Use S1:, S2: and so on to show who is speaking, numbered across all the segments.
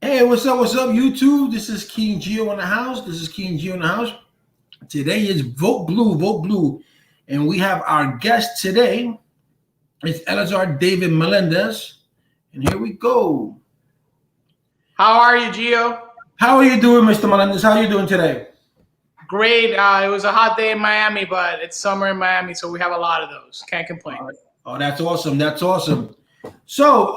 S1: Hey, what's up, YouTube? This is King Geo in the house. This is King Geo in the house. Today is Vote Blue. And we have our guest today. It's Eleazar David Melendez. And here we go.
S2: How are you, Gio?
S1: How are you doing, Mr. Melendez? How are you doing today?
S2: Great. It was a hot day in Miami, but it's summer in Miami, so we have a lot of those. Can't complain.
S1: All right. Oh, that's awesome. That's awesome. So,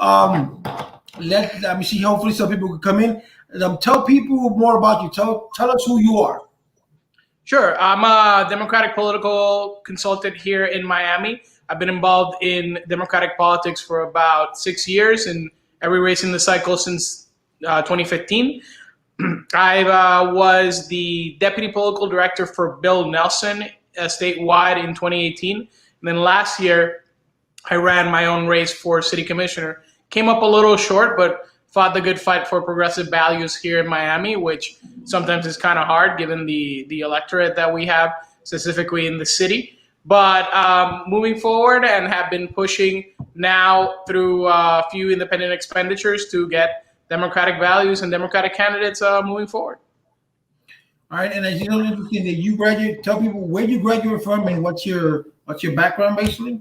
S1: let me see. Hopefully, some people can come in. Tell people more about you. Tell us who you are.
S2: Sure. I'm a Democratic political consultant here in Miami. I've been involved in Democratic politics for about 6 years in every race in the cycle since 2015. I was the deputy political director for Bill Nelson statewide in 2018. And then last year, I ran my own race for city commissioner. Came up a little short, but fought the good fight for progressive values here in Miami, which sometimes is kind of hard given the electorate that we have, specifically in the city. But moving forward and have been pushing now through a few independent expenditures to get democratic values and democratic candidates moving forward.
S1: All right, and as you know, interesting that you graduate. Tell people where you graduate from and what's your background, basically.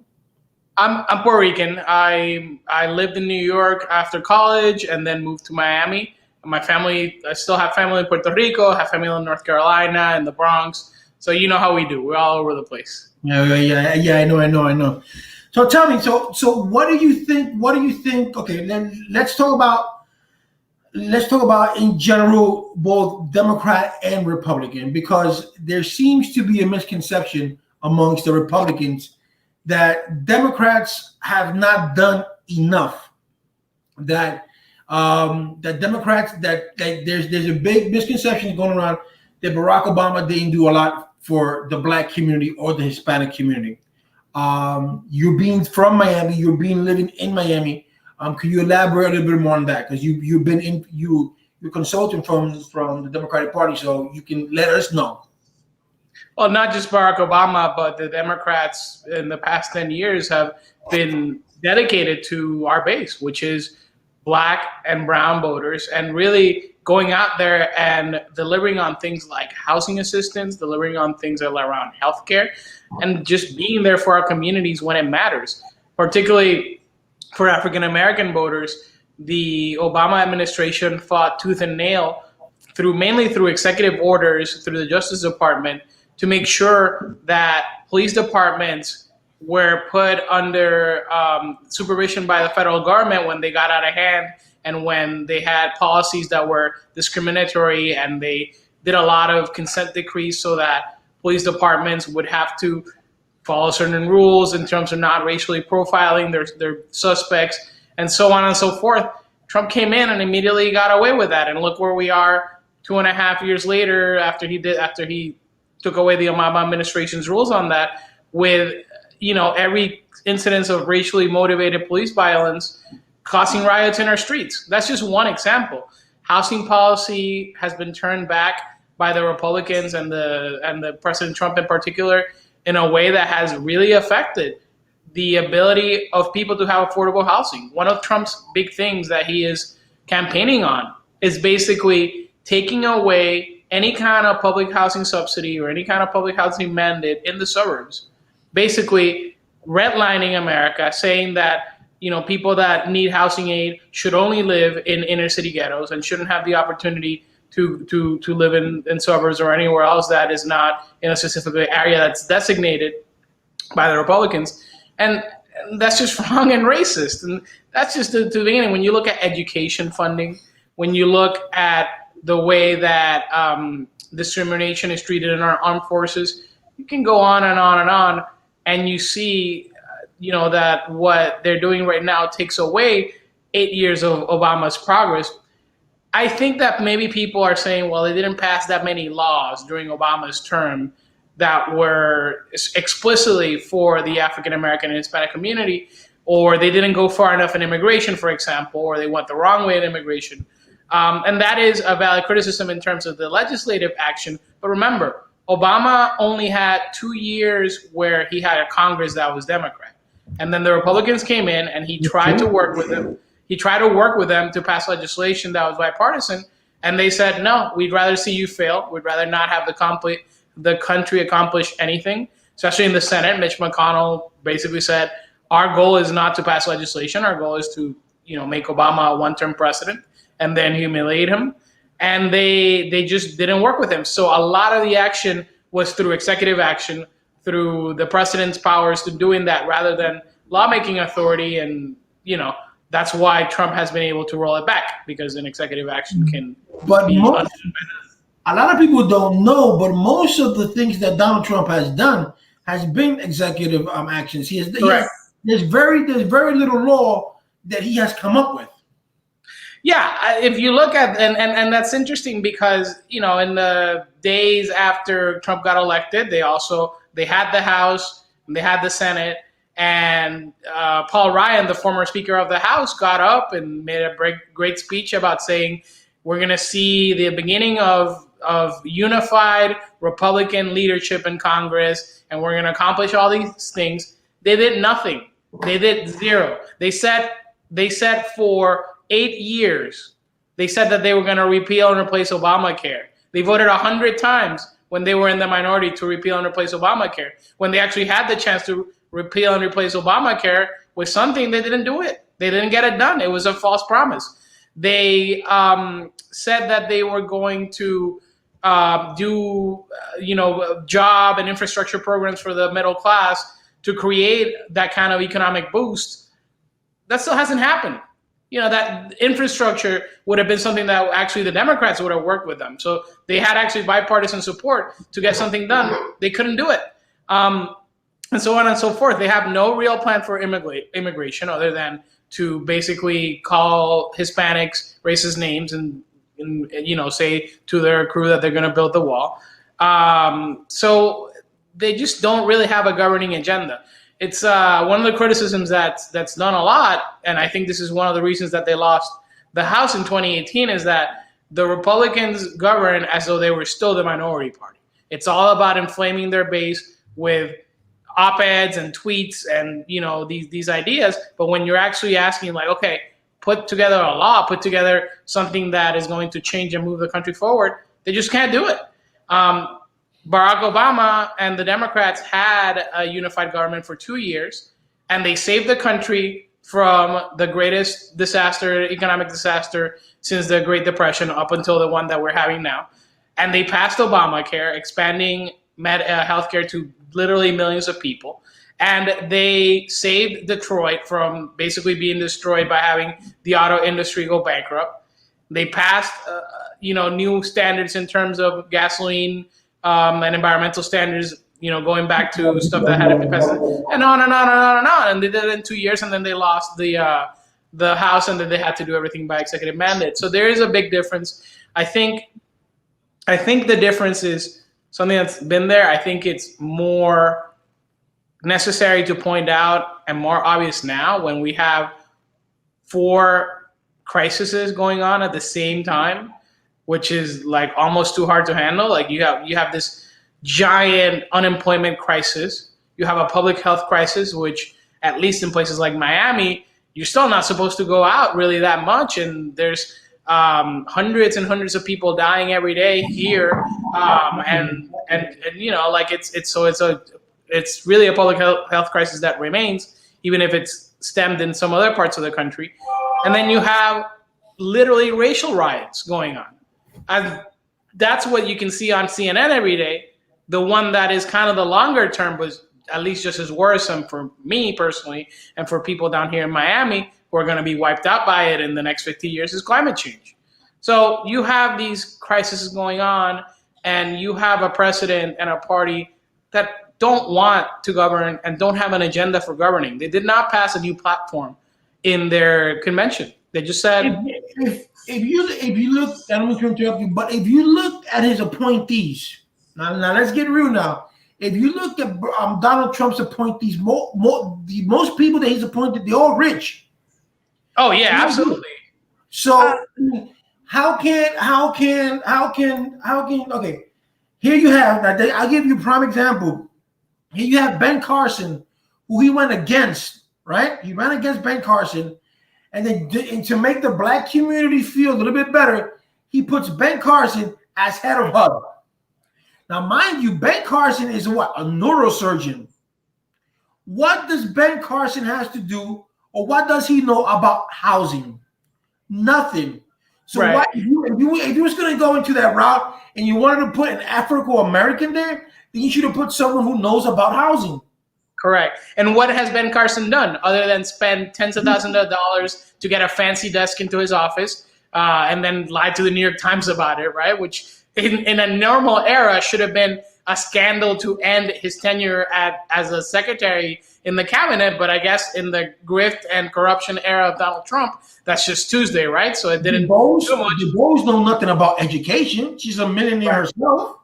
S2: I'm Puerto Rican. I lived in New York after college and then moved to Miami. My family, I still have family in Puerto Rico, have family in North Carolina and the Bronx. So you know how we do. We're all over the place.
S1: Yeah. I know. So tell me, so what do you think? What do you think? Okay, then let's talk about in general both Democrat and Republican, because there seems to be a misconception amongst the Republicans that Democrats have not done enough. That Democrats that there's a big misconception going around that Barack Obama didn't do a lot for the Black community or the Hispanic community. You're being from Miami, you're being living in Miami. Can you elaborate a little bit more on that? Because you're consulting from the Democratic Party, so you can let us know.
S2: Well, not just Barack Obama, but the Democrats in the past 10 years have been dedicated to our base, which is Black and brown voters, and really going out there and delivering on things like housing assistance, delivering on things around healthcare, and just being there for our communities when it matters, particularly for African American voters. The Obama administration fought tooth and nail mainly through executive orders through the Justice Department to make sure that police departments were put under supervision by the federal government when they got out of hand and when they had policies that were discriminatory, and they did a lot of consent decrees so that police departments would have to follow certain rules in terms of not racially profiling their suspects and so on and so forth. Trump came in and immediately got away with that, and look where we are 2.5 years later after he took away the Obama administration's rules on that, with every incidence of racially motivated police violence causing riots in our streets. That's just one example. Housing policy has been turned back by the Republicans and the President Trump in particular in a way that has really affected the ability of people to have affordable housing. One of Trump's big things that he is campaigning on is basically taking away any kind of public housing subsidy or any kind of public housing mandate in the suburbs, basically redlining America, saying that people that need housing aid should only live in inner city ghettos and shouldn't have the opportunity to live in suburbs or anywhere else that is not in a specific area that's designated by the Republicans. And that's just wrong and racist. And that's just the beginning. When you look at education funding, when you look at the way that discrimination is treated in our armed forces, you can go on and on and on, and you see, that what they're doing right now takes away 8 years of Obama's progress. I think that maybe people are saying, well, they didn't pass that many laws during Obama's term that were explicitly for the African American and Hispanic community, or they didn't go far enough in immigration, for example, or they went the wrong way in immigration. And that is a valid criticism in terms of the legislative action. But remember, Obama only had 2 years where he had a Congress that was Democrat. And then the Republicans came in and he tried to work with them. He tried to work with them to pass legislation that was bipartisan, and they said, no, we'd rather see you fail. We'd rather not have the country accomplish anything, especially in the Senate. Mitch McConnell basically said, our goal is not to pass legislation. Our goal is to, make Obama a one-term president and then humiliate him. And they just didn't work with him. So a lot of the action was through executive action, through the president's powers to doing that rather than lawmaking authority. And, that's why Trump has been able to roll it back, because an executive action can be
S1: a lot of people don't know, but most of the things that Donald Trump has done has been executive actions. There's very little law that he has come up with.
S2: Yeah, if you look at and that's interesting because in the days after Trump got elected, they had the House and they had the Senate, and Paul Ryan, the former Speaker of the House, got up and made a great speech about saying we're going to see the beginning of unified Republican leadership in Congress, and we're going to accomplish all these things. They did nothing. They did zero. They said for 8 years, they said that they were going to repeal and replace Obamacare. They voted 100 times when they were in the minority to repeal and replace Obamacare. When they actually had the chance to repeal and replace Obamacare with something, they didn't do it. They didn't get it done. It was a false promise. They said that they were going to do, job and infrastructure programs for the middle class to create that kind of economic boost. That still hasn't happened. That infrastructure would have been something that actually the Democrats would have worked with them. So they had actually bipartisan support to get something done. They couldn't do it. And so on and so forth. They have no real plan for immigration other than to basically call Hispanics racist names and say to their crew that they're going to build the wall. So they just don't really have a governing agenda. It's one of the criticisms that's done a lot, and I think this is one of the reasons that they lost the House in 2018, is that the Republicans govern as though they were still the minority party. It's all about inflaming their base with op-eds and tweets and these ideas. But when you're actually asking, like, okay, put together a law, put together something that is going to change and move the country forward, they just can't do it. Barack Obama and the Democrats had a unified government for 2 years, and they saved the country from the greatest economic disaster since the Great Depression up until the one that we're having now. And they passed Obamacare, expanding healthcare to literally millions of people. And they saved Detroit from basically being destroyed by having the auto industry go bankrupt. They passed, new standards in terms of gasoline and environmental standards, going back to stuff that had to be passed, and on and on and on and on. And they did it in 2 years, and then they lost the House, and then they had to do everything by executive mandate. So there is a big difference. I think the difference is something that's been there. I think it's more necessary to point out and more obvious now when we have 4 crises going on at the same time, which is like almost too hard to handle. Like you have this giant unemployment crisis. You have a public health crisis, which at least in places like Miami, you're still not supposed to go out really that much. And there's hundreds and hundreds of people dying every day here. It's really a public health crisis that remains, even if it's stemmed in some other parts of the country. And then you have literally racial riots going on. And that's what you can see on CNN every day. The one that is kind of the longer term was at least just as worrisome for me personally and for people down here in Miami who are going to be wiped out by it in the next 50 years is climate change. So you have these crises going on, and you have a president and a party that don't want to govern and don't have an agenda for governing. They did not pass a new platform in their convention. They just said,
S1: if you look, I don't mean to interrupt you, but if you look at his appointees, now let's get real now. If you look at Donald Trump's appointees, most people that he's appointed, they're all rich.
S2: Oh yeah, absolutely.
S1: So how can okay? Here you have, I'll give you a prime example. Here you have Ben Carson, who he went against, right? He ran against Ben Carson, And then and to make the black community feel a little bit better, he puts Ben Carson as head of HUD. Now, mind you, Ben Carson is what? A neurosurgeon. What does Ben Carson have to do, or what does he know about housing? Nothing. So
S2: Right.
S1: if you was going to go into that route and you wanted to put an Afro-American there, then you should have put someone who knows about housing.
S2: Correct. And what has Ben Carson done other than spend tens of thousands of dollars to get a fancy desk into his office and then lie to the New York Times about it, right? Which in a normal era should have been a scandal to end his tenure as a secretary in the cabinet. But I guess in the grift and corruption era of Donald Trump, that's just Tuesday, right? So it didn't do much.
S1: The Bose know nothing about education. She's a millionaire herself.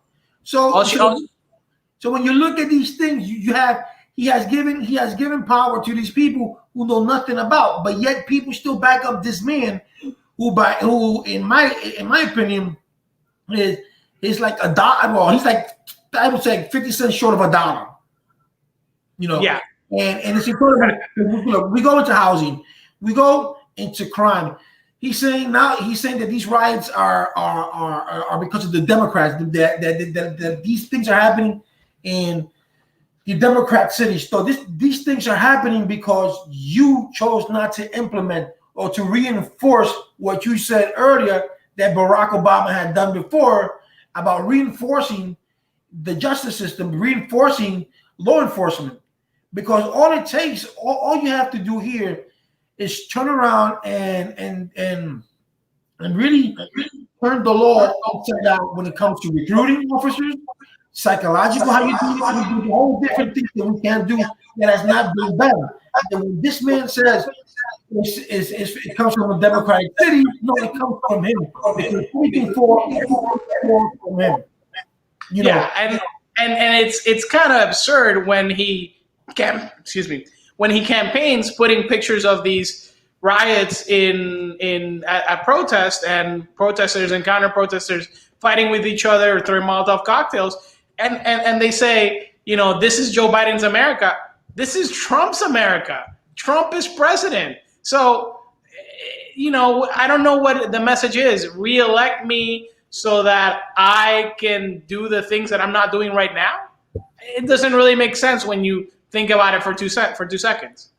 S1: So when you look at these things, he has given power to these people who know nothing about, but yet people still back up this man who in my opinion is like a dollar. Well, he's like, I would say 50 cents short of a dollar.
S2: Yeah.
S1: And it's important. We go into housing, we go into crime. He's saying that these riots are because of the Democrats. That these things are happening in the Democrat cities. So these things are happening because you chose not to implement or to reinforce what you said earlier that Barack Obama had done before about reinforcing the justice system, reinforcing law enforcement. Because all it takes, all you have to do here is turn around and really turn the law upside down when it comes to recruiting officers, psychological, how you do the whole different things that we can't do that has not been done. And when this man says it comes from a Democratic city, no, it comes from him. Because everything from him.
S2: Yeah, and it's kind of absurd when he campaigns putting pictures of these riots at protest and protesters and counter protesters fighting with each other or throwing Molotov cocktails, and they say, this is Joe Biden's America. This is Trump's America. Trump is president. So, I don't know what the message is. Reelect me so that I can do the things that I'm not doing right now. It doesn't really make sense when you think about it for two seconds.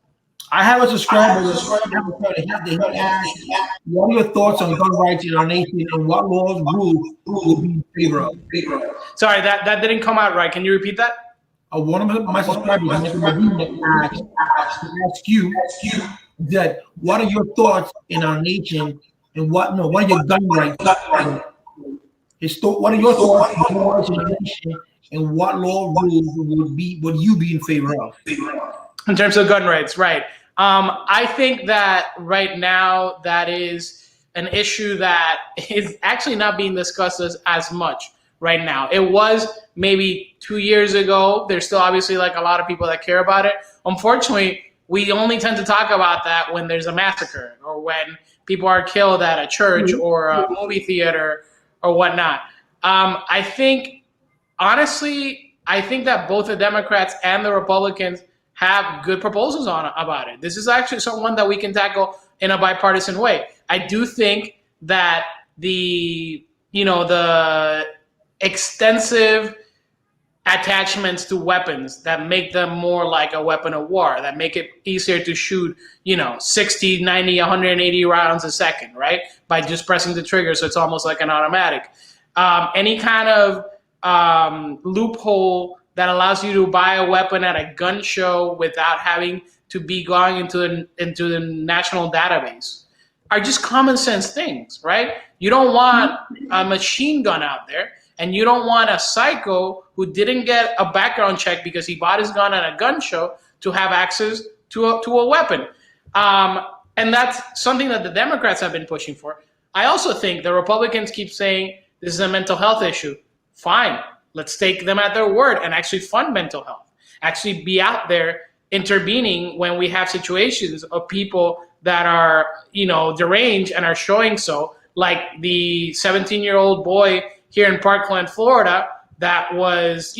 S1: I have a subscriber that asked, what are your thoughts on gun rights in our nation and what laws, rules will be in favor of?
S2: Sorry, that didn't come out right. Can you repeat that?
S1: One of my subscribers asked you that what are your thoughts in our nation and what are your gun rights? What are your thoughts on gun rights in our nation and what law rules would you be in favor of?
S2: In terms of gun rights, right. I think that right now that is an issue that is actually not being discussed as much right now. It was maybe 2 years ago. There's still obviously like a lot of people that care about it. Unfortunately, we only tend to talk about that when there's a massacre or when people are killed at a church or a movie theater or whatnot. Honestly, I think that both the Democrats and the Republicans have good proposals about it. This is actually someone that we can tackle in a bipartisan way. I do think that the extensive attachments to weapons that make them more like a weapon of war, that make it easier to shoot, 60, 90, 180 rounds a second, right? By just pressing the trigger, so it's almost like an automatic. Any kind of loophole that allows you to buy a weapon at a gun show without having to be going into the national database are just common sense things, right? You don't want a machine gun out there, and you don't want a psycho who didn't get a background check because he bought his gun at a gun show to have access to a weapon. And that's something that the Democrats have been pushing for. I also think the Republicans keep saying this is a mental health issue. Fine. Let's take them at their word and actually fund mental health. Actually be out there intervening when we have situations of people that are, deranged and are showing so, like the 17-year-old boy here in Parkland, Florida, that was,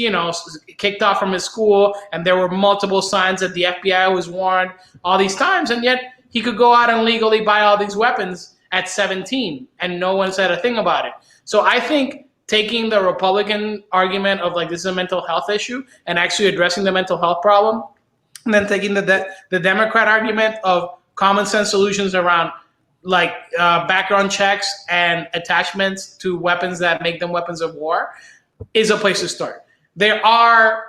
S2: kicked off from his school, and there were multiple signs that the FBI was warned all these times, and yet he could go out and legally buy all these weapons at 17, and no one said a thing about it. So I think taking the Republican argument of like this is a mental health issue and actually addressing the mental health problem, and then taking the Democrat argument of common sense solutions around like background checks and attachments to weapons that make them weapons of war is a place to start. There are,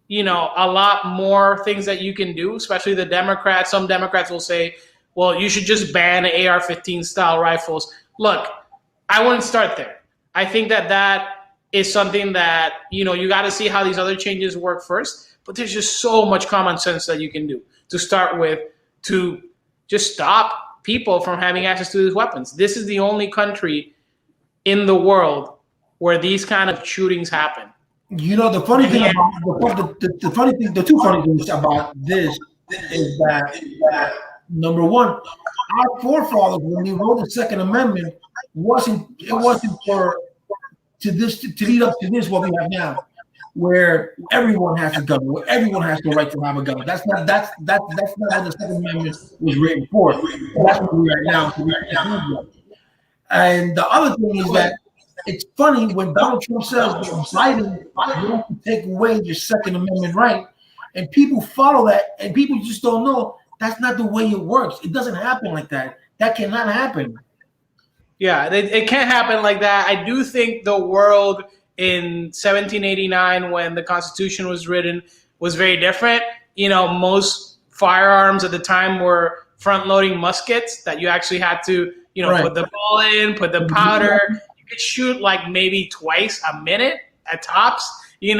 S2: a lot more things that you can do, especially the Democrats. Some Democrats will say, well, you should just ban AR-15 style rifles. Look, I wouldn't start there. I think that is something that, you got to see how these other changes work first. But there's just so much common sense that you can do to start with to just stop people from having access to these weapons. This is the only country in the world where these kind of shootings happen.
S1: The funny thing about the two funny things about this is that number one, our forefathers, when they wrote the Second Amendment, it wasn't to lead up to this what we have now, where everyone has a gun, where everyone has the right to have a gun. That's not what the Second Amendment was written for. That's what we are now. And the other thing is that it's funny when Donald Trump says that Biden wants to take away your Second Amendment right, and people follow that, and people just don't know that's not the way it works. It doesn't happen like that. That cannot happen.
S2: Yeah, it can't happen like that. I do think the world in 1789, when the Constitution was written, was very different. Most firearms at the time were front-loading muskets that you actually had to, right, put the ball in, put the powder. You could shoot like maybe twice a minute at tops. It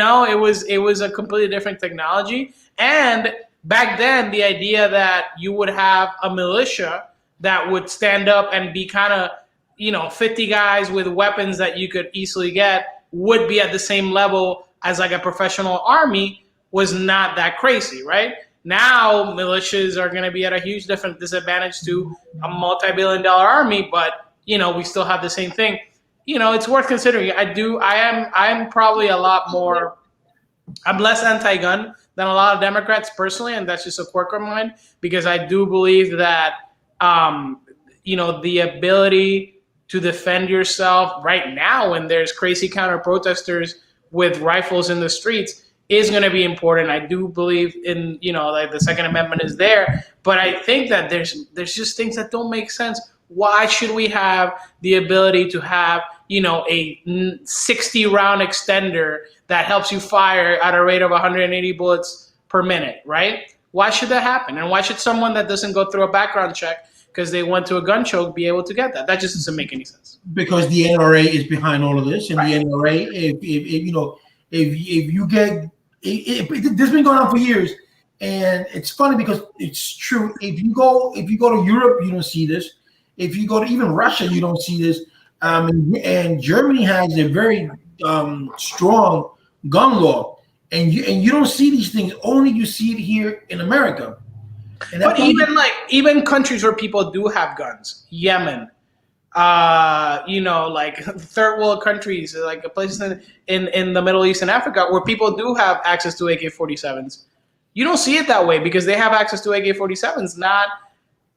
S2: was a completely different technology. And back then, the idea that you would have a militia that would stand up and be kind of, 50 guys with weapons that you could easily get would be at the same level as like a professional army was not that crazy, right? Now, militias are going to be at a huge different disadvantage to a multi-billion-dollar army, but, we still have the same thing. It's worth considering. I'm probably I'm less anti-gun than a lot of Democrats personally, and that's just a quirk of mine, because I do believe that, the ability to defend yourself right now when there's crazy counter-protesters with rifles in the streets is going to be important. I do believe in, like the Second Amendment is there, but I think that there's just things that don't make sense. Why should we have the ability to have, a 60-round extender that helps you fire at a rate of 180 bullets per minute, right? Why should that happen? And why should someone that doesn't go through a background check because they went to a gun show be able to get that? That just doesn't make any sense.
S1: Because the NRA is behind all of this, and right. The NRA, this has been going on for years, and it's funny because it's true. If you go to Europe, you don't see this. If you go to even Russia, you don't see this. And Germany has a very strong gun law, and you don't see these things. Only you see it here in America.
S2: But even countries where people do have guns, Yemen, like third world countries, like places in the Middle East and Africa where people do have access to AK-47s. You don't see it that way because they have access to AK-47s, not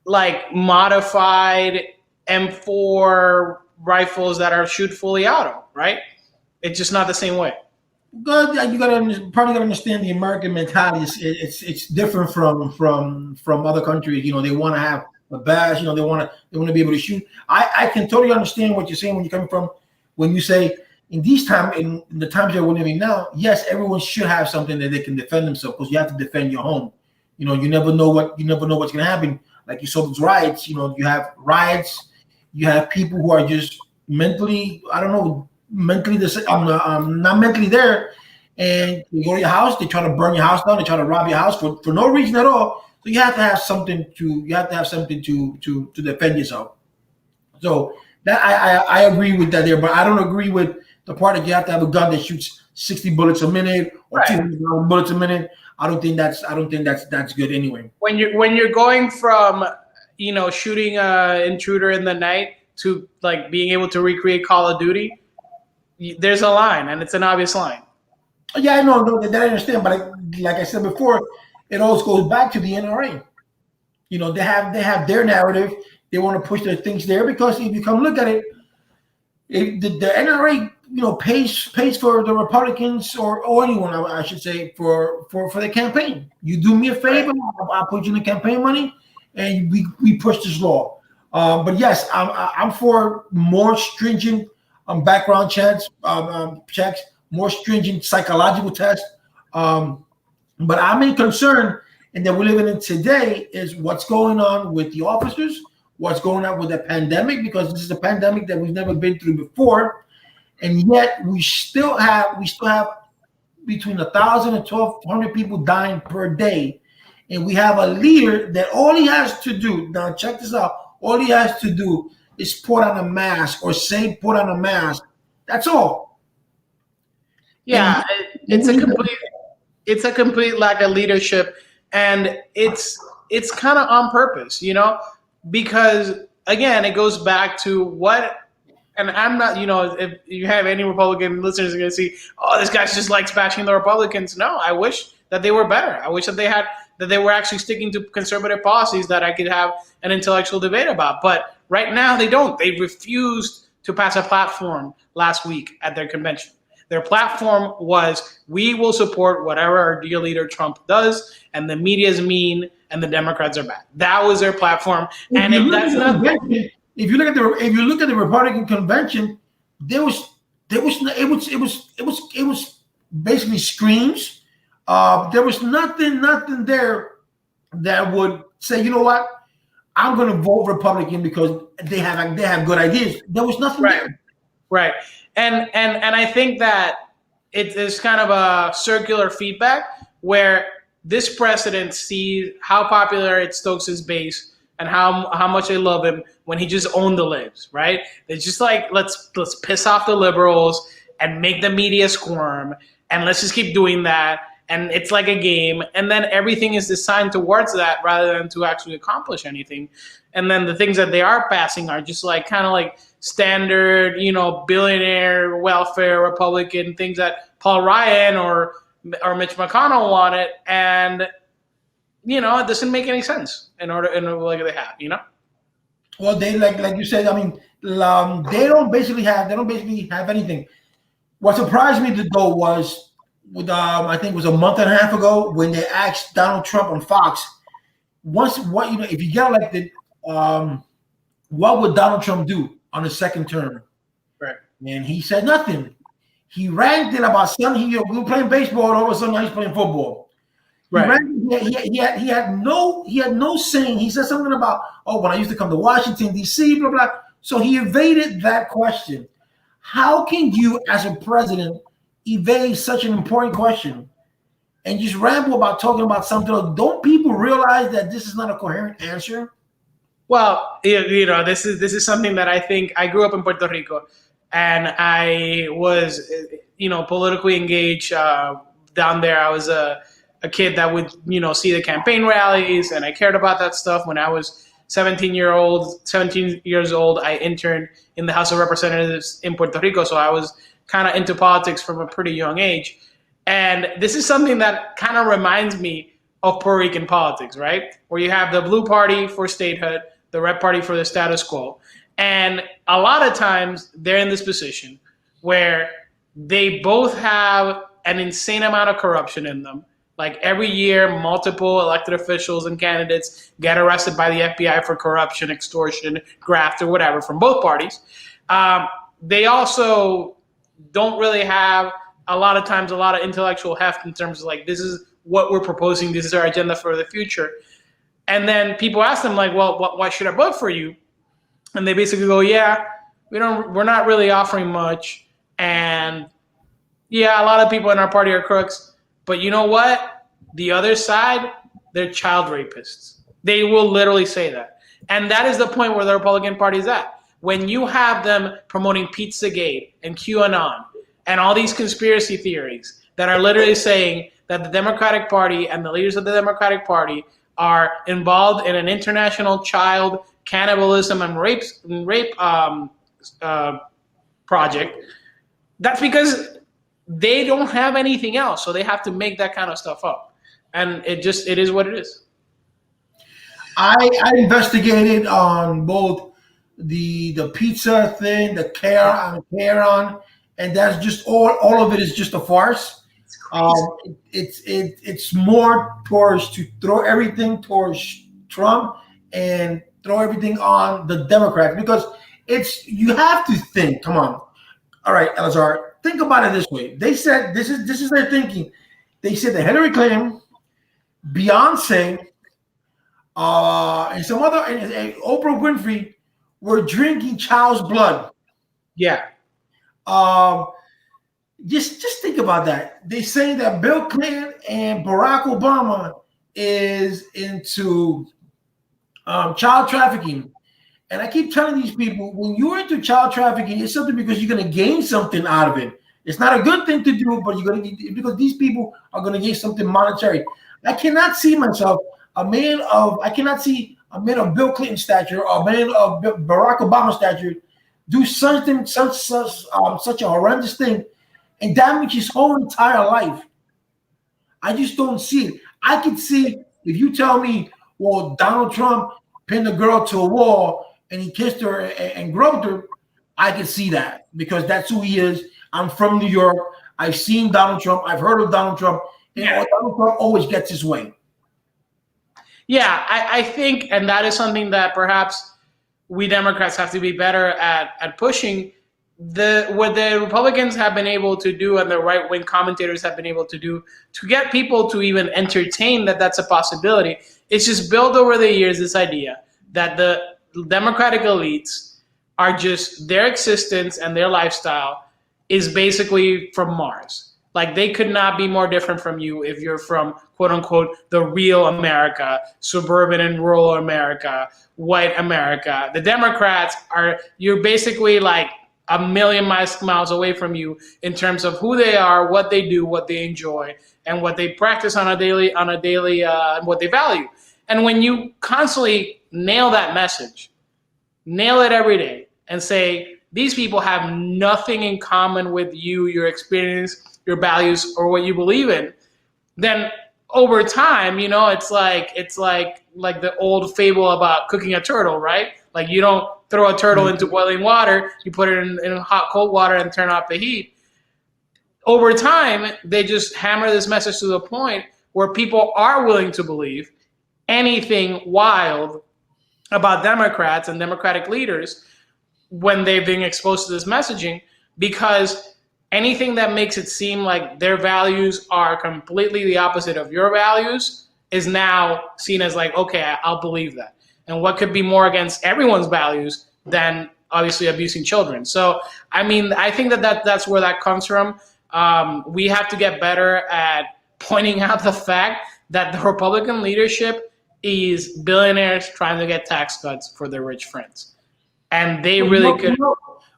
S2: like modified M4 rifles that are shoot fully auto, right? It's just not the same way.
S1: Good. You gotta understand the American mentality. It's different from other countries. They want to have a badge. They want to be able to shoot. I can totally understand what you're saying when you're coming from when you say in the times that we're living now. Yes, everyone should have something that they can defend themselves, because you have to defend your home. You never know what's going to happen. Like you saw those riots. You have riots. You have people who are just mentally, not mentally there, and you go to your house, they try to burn your house down, they try to rob your house for no reason at all. So you have to have something to defend yourself. So that I agree with that there, but I don't agree with the part that you have to have a gun that shoots 60 bullets a minute or 200 bullets a minute. I don't think that's good anyway.
S2: When you're going from shooting an intruder in the night to like being able to recreate Call of Duty, there's a line, and it's an obvious line.
S1: Yeah, I know that I understand, but like I said before, it always goes back to the NRA. they have their narrative. They want to push their things there because if you come look at it, the NRA pays for the Republicans or anyone, I should say, for the campaign. You do me a favor, I'll put you in the campaign money, and we push this law. But yes, I'm for more stringent background checks, more stringent psychological tests. But I'm in concern, and that we're living in today is what's going on with the officers, what's going on with the pandemic, because this is a pandemic that we've never been through before, and yet we still have between 1,000 and 1,200 people dying per day, and we have a leader that all he has to do, now check this out, all he has to do is put on a mask or say put on a mask. That's all.
S2: Yeah, it's a complete lack of leadership, and it's kind of on purpose, because again, it goes back to what. And I'm not, if you have any Republican listeners, are going to see, oh, this guy's just likes bashing the Republicans. No, I wish that they were better. I wish that they were actually sticking to conservative policies that I could have an intellectual debate about. But right now they don't. They refused to pass a platform last week at their convention. Their platform was, we will support whatever our dear leader Trump does, and the media is mean, and the Democrats are bad. That was their platform. And if that's not
S1: if you look at the Republican convention, it was basically screams. There was nothing there that would say, you know what, I'm going to vote Republican because they have good ideas. There was nothing there.
S2: Right. And I think that it's kind of a circular feedback where this president sees how popular it stokes his base and how much they love him when he just owned the libs, right? It's just like, let's piss off the liberals and make the media squirm, and let's just keep doing that. And it's like a game, and then everything is designed towards that rather than to actually accomplish anything. And then the things that they are passing are just like kind of like standard, billionaire welfare Republican things that Paul Ryan or Mitch McConnell wanted, and it doesn't make any sense in like they have,
S1: Well, they like you said. I mean, they don't basically have anything. What surprised me though was I think it was a month and a half ago when they asked Donald Trump on Fox, if you get elected, what would Donald Trump do on his second term?
S2: Right.
S1: And he said nothing. He ranted about something. We were playing baseball, and all of a sudden now he's playing football. Right. He had no saying. He said something about, when I used to come to Washington, D.C., blah, blah. So he evaded that question. How can you, as a president, evade such an important question and just ramble about talking about something else? Don't people realize that this is not a coherent answer?
S2: Well, this is something that I think. I grew up in Puerto Rico, and I was, politically engaged down there. I was a kid that would, see the campaign rallies, and I cared about that stuff. When I was 17 years old, I interned in the House of Representatives in Puerto Rico, so I was kind of into politics from a pretty young age. And this is something that kind of reminds me of Puerto Rican politics, right? Where you have the blue party for statehood, the red party for the status quo. And a lot of times they're in this position where they both have an insane amount of corruption in them. Like every year, multiple elected officials and candidates get arrested by the FBI for corruption, extortion, graft, or whatever from both parties. They also don't really have a lot of times a lot of intellectual heft in terms of like, this is what we're proposing, this is our agenda for the future. And then people ask them like, well, why should I vote for you? And they basically go, yeah, we're not really offering much. And yeah, a lot of people in our party are crooks. But you know what? The other side, they're child rapists. They will literally say that. And that is the point where the Republican Party is at. When you have them promoting Pizzagate and QAnon and all these conspiracy theories that are literally saying that the Democratic Party and the leaders of the Democratic Party are involved in an international child cannibalism and rape project, that's because they don't have anything else, so they have to make that kind of stuff up, and it is what it is.
S1: I investigated on both the pizza thing, the Karen, and that's just all of it is just a farce.
S2: It's crazy.
S1: It's more towards to throw everything towards Trump and throw everything on the Democrats because it's you have to think. Come on, all right, Eleazar, think about it this way. They said this is their thinking. They said that Hillary Clinton, Beyonce, and some other and Oprah Winfrey were drinking child's blood.
S2: Yeah.
S1: Um, just think about that. They say that Bill Clinton and Barack Obama is into child trafficking. And I keep telling these people, when you're into child trafficking, it's something because you're going to gain something out of it. It's not a good thing to do, but you're going to because these people are going to gain something monetary. I cannot see myself I cannot see a man of Bill Clinton stature or a man of Barack Obama stature do something such a horrendous thing and damage his whole entire life. I just don't see it. I can see if you tell me, well, Donald Trump pinned a girl to a wall and he kissed her and groped her, I can see that because that's who he is. I'm from New York. I've seen Donald Trump. I've heard of Donald Trump. And Donald Trump always gets his way.
S2: Yeah, I think, and that is something that perhaps we Democrats have to be better at pushing. What the Republicans have been able to do and the right-wing commentators have been able to do to get people to even entertain that that's a possibility, it's just built over the years this idea that the Democratic elites are just their existence and their lifestyle is basically from Mars. Like they could not be more different from you if you're from quote unquote the real America, suburban and rural America, white America. The Democrats you're basically like a million miles away from you in terms of who they are, what they do, what they enjoy, and what they practice on a daily, what they value. And when you constantly nail that message, nail it every day, and say these people have nothing in common with you, your experience, your values, or what you believe in, then over time, it's like the old fable about cooking a turtle, right? Like you don't throw a turtle into boiling water, you put it in hot, cold water and turn off the heat. Over time, they just hammer this message to the point where people are willing to believe anything wild about Democrats and Democratic leaders when they've been exposed to this messaging, because anything that makes it seem like their values are completely the opposite of your values is now seen as like, okay, I'll believe that. And what could be more against everyone's values than obviously abusing children? So, I mean, I think that's where that comes from. We have to get better at pointing out the fact that the Republican leadership is billionaires trying to get tax cuts for their rich friends. And they really could.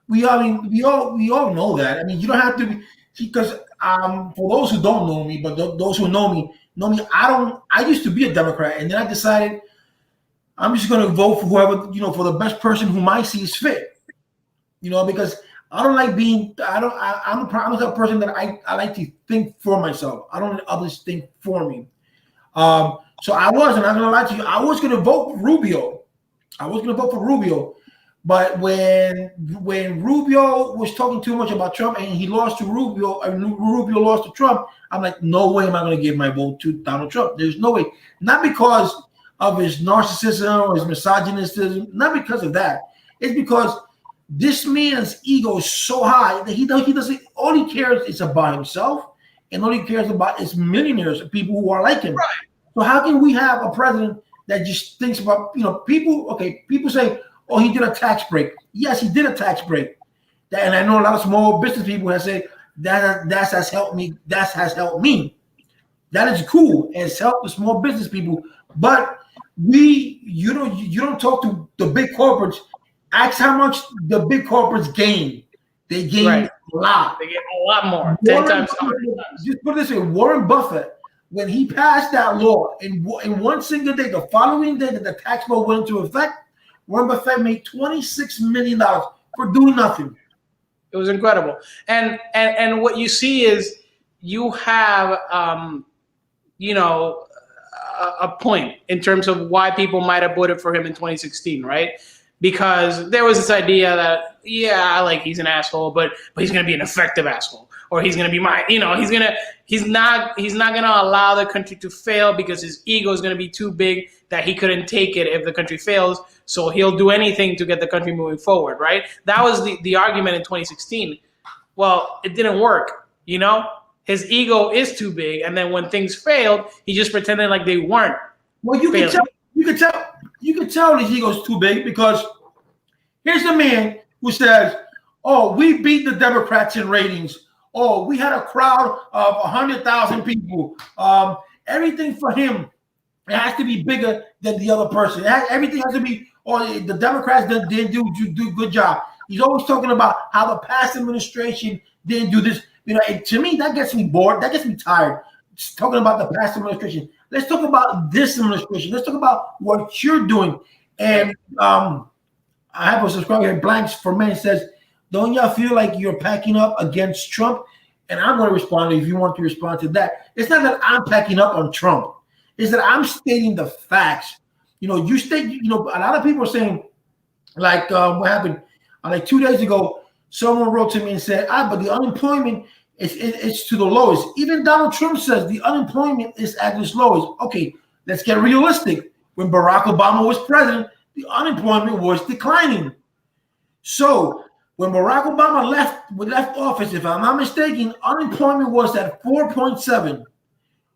S1: We all know that. I mean, you don't have to be because for those who don't know me, but those who know me. I used to be a Democrat, and then I decided I'm just going to vote for whoever for the best person whom I see is fit. Because I don't like being. I'm the type of person that I like to think for myself. I don't let others think for me. So I'm not going to lie to you. I was going to vote for Rubio. But when Rubio was talking too much about Trump and he lost to Rubio, and Rubio lost to Trump, I'm like, no way am I going to give my vote to Donald Trump. There's no way. Not because of his narcissism or his misogynism, not because of that. It's because this man's ego is so high that he doesn't. All he cares is about himself, and all he cares about is millionaires, people who are like him.
S2: Right.
S1: So how can we have a president that just thinks about people? Okay, people say, oh, he did a tax break. Yes, he did a tax break. And I know a lot of small business people have said that has helped me. That has helped me. That is cool. It's helped the small business people. But you don't talk to the big corporates. Ask how much the big corporates gain. They gain a lot.
S2: They get a lot more. 10 times.
S1: Just put it this way: Warren Buffett, when he passed that law in one single day, the following day that the tax law went into effect, Warren Buffett made $26 million for doing nothing.
S2: It was incredible. And what you see is you have, a point in terms of why people might have voted for him in 2016, right? Because there was this idea that, yeah, like he's an asshole, but he's going to be an effective asshole, or he's going to be he's not going to allow the country to fail because his ego is going to be too big that he couldn't take it if the country fails. So he'll do anything to get the country moving forward, right? That was the argument in 2016. Well, it didn't work, His ego is too big, and then when things failed, he just pretended like they weren't.
S1: Well, you can tell his ego's too big because here's a man who says, "Oh, we beat the Democrats in ratings. Oh, we had a crowd of 100,000 people. Everything for him, it has to be bigger than the other person. Everything has to be. Oh, the Democrats didn't do a good job. He's always talking about how the past administration didn't do this. And to me, that gets me bored. That gets me tired. Just talking about the past administration. Let's talk about this administration. Let's talk about what you're doing." And I have a subscriber here, Blanks for Men, says, "Don't y'all feel like you're packing up against Trump?" And I'm going to respond if you want to respond to that. It's not that I'm packing up on Trump. It's that I'm stating the facts. A lot of people are saying, like, what happened? Like 2 days ago, someone wrote to me and said, but the unemployment it's to the lowest. Even Donald Trump says the unemployment is at its lowest. Okay, let's get realistic. When Barack Obama was president, the unemployment was declining. So when Barack Obama left office, if I'm not mistaken, unemployment was at 4.7.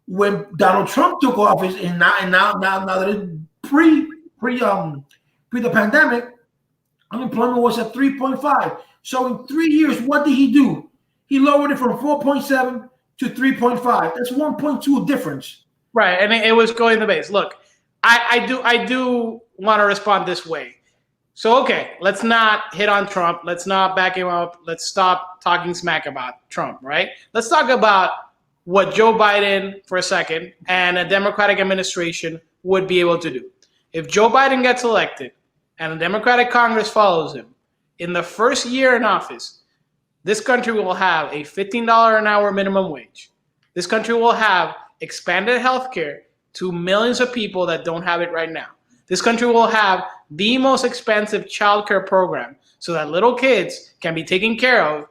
S1: When Donald Trump took office, and now that it's pre the pandemic, unemployment was at 3.5. So in 3 years, what did he do? He lowered it from 4.7 to 3.5. That's 1.2 difference.
S2: Right, and it was going the base. Look, I do want to respond this way. So, okay, let's not hit on Trump. Let's not back him up. Let's stop talking smack about Trump, right? Let's talk about what Joe Biden, for a second, and a Democratic administration would be able to do. If Joe Biden gets elected and a Democratic Congress follows him, in the first year in office, this country will have a $15 an hour minimum wage. This country will have expanded health care to millions of people that don't have it right now. This country will have the most expensive childcare program so that little kids can be taken care of,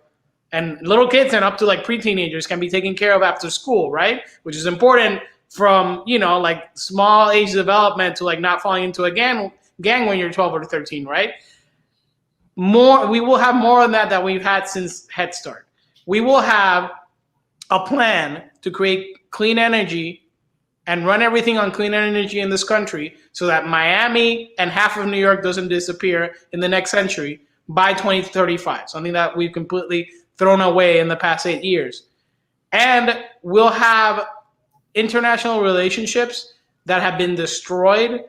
S2: and little kids and up to like pre-teenagers can be taken care of after school, right? Which is important from, like small age development to like not falling into a gang when you're 12 or 13, right? We will have more than that we've had since Head Start. We will have a plan to create clean energy and run everything on clean energy in this country so that Miami and half of New York doesn't disappear in the next century by 2035, something that we've completely thrown away in the past 8 years. And we'll have international relationships that have been destroyed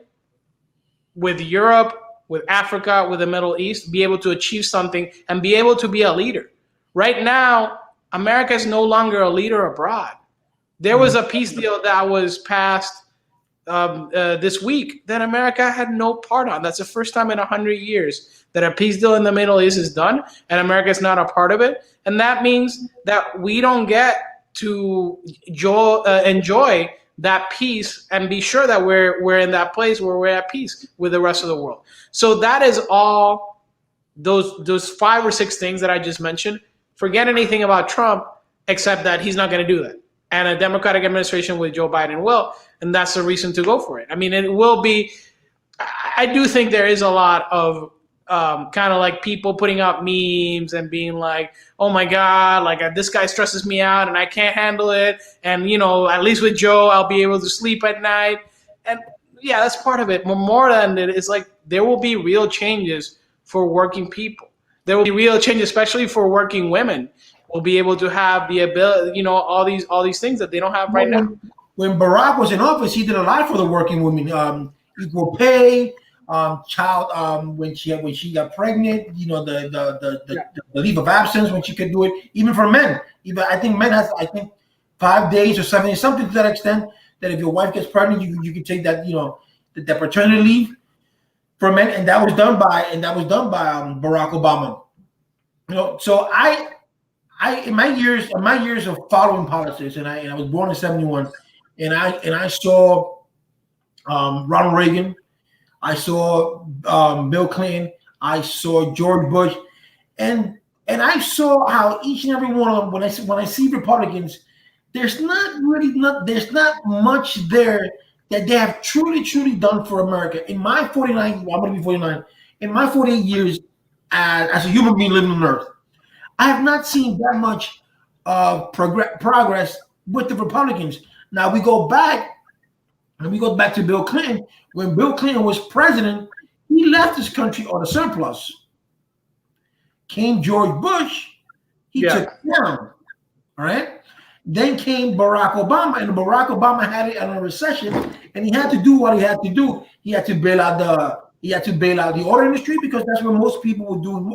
S2: with Europe, with Africa, with the Middle East, be able to achieve something and be able to be a leader. Right now, America is no longer a leader abroad. There was a peace deal that was passed this week that America had no part on. That's the first time in 100 years that a peace deal in the Middle East is done and America is not a part of it. And that means that we don't get to enjoy that peace and be sure that we're in that place where we're at peace with the rest of the world. So that is all those 5 or 6 things that I just mentioned. Forget anything about Trump except that he's not going to do that. And a Democratic administration with Joe Biden will, and that's the reason to go for it. I mean, it will be, I do think there is a lot of kind of like people putting out memes and being like, oh my God, like this guy stresses me out and I can't handle it. And, at least with Joe, I'll be able to sleep at night. And yeah, that's part of it. But more than it is like, there will be real changes for working people. There will be real change, especially for working women. We'll be able to have the ability, all these things that they don't have right now.
S1: When Barack was in office, he did a lot for the working women. Equal pay, child, when she got pregnant, the leave of absence when she could do it. Even for men, I think men has 5 days or something to that extent. That if your wife gets pregnant, you can take that the paternity leave for men, and that was done by Barack Obama. So I in my years of following politics, and I was born in '71, and I saw Ronald Reagan. I saw Bill Clinton. I saw George Bush, and I saw how each and every one of them. When I see Republicans, there's not much there that they have truly done for America. In my 49, I'm going to be 49. In my 48 years as a human being living on Earth, I have not seen that much progress with the Republicans. Now we go back. And we go back to Bill Clinton. When Bill Clinton was president, he left this country on a surplus. Came George Bush, he took it down. All right. Then came Barack Obama, and Barack Obama had it on a recession, and he had to do what he had to do. He had to bail out the auto industry because that's where most people were doing.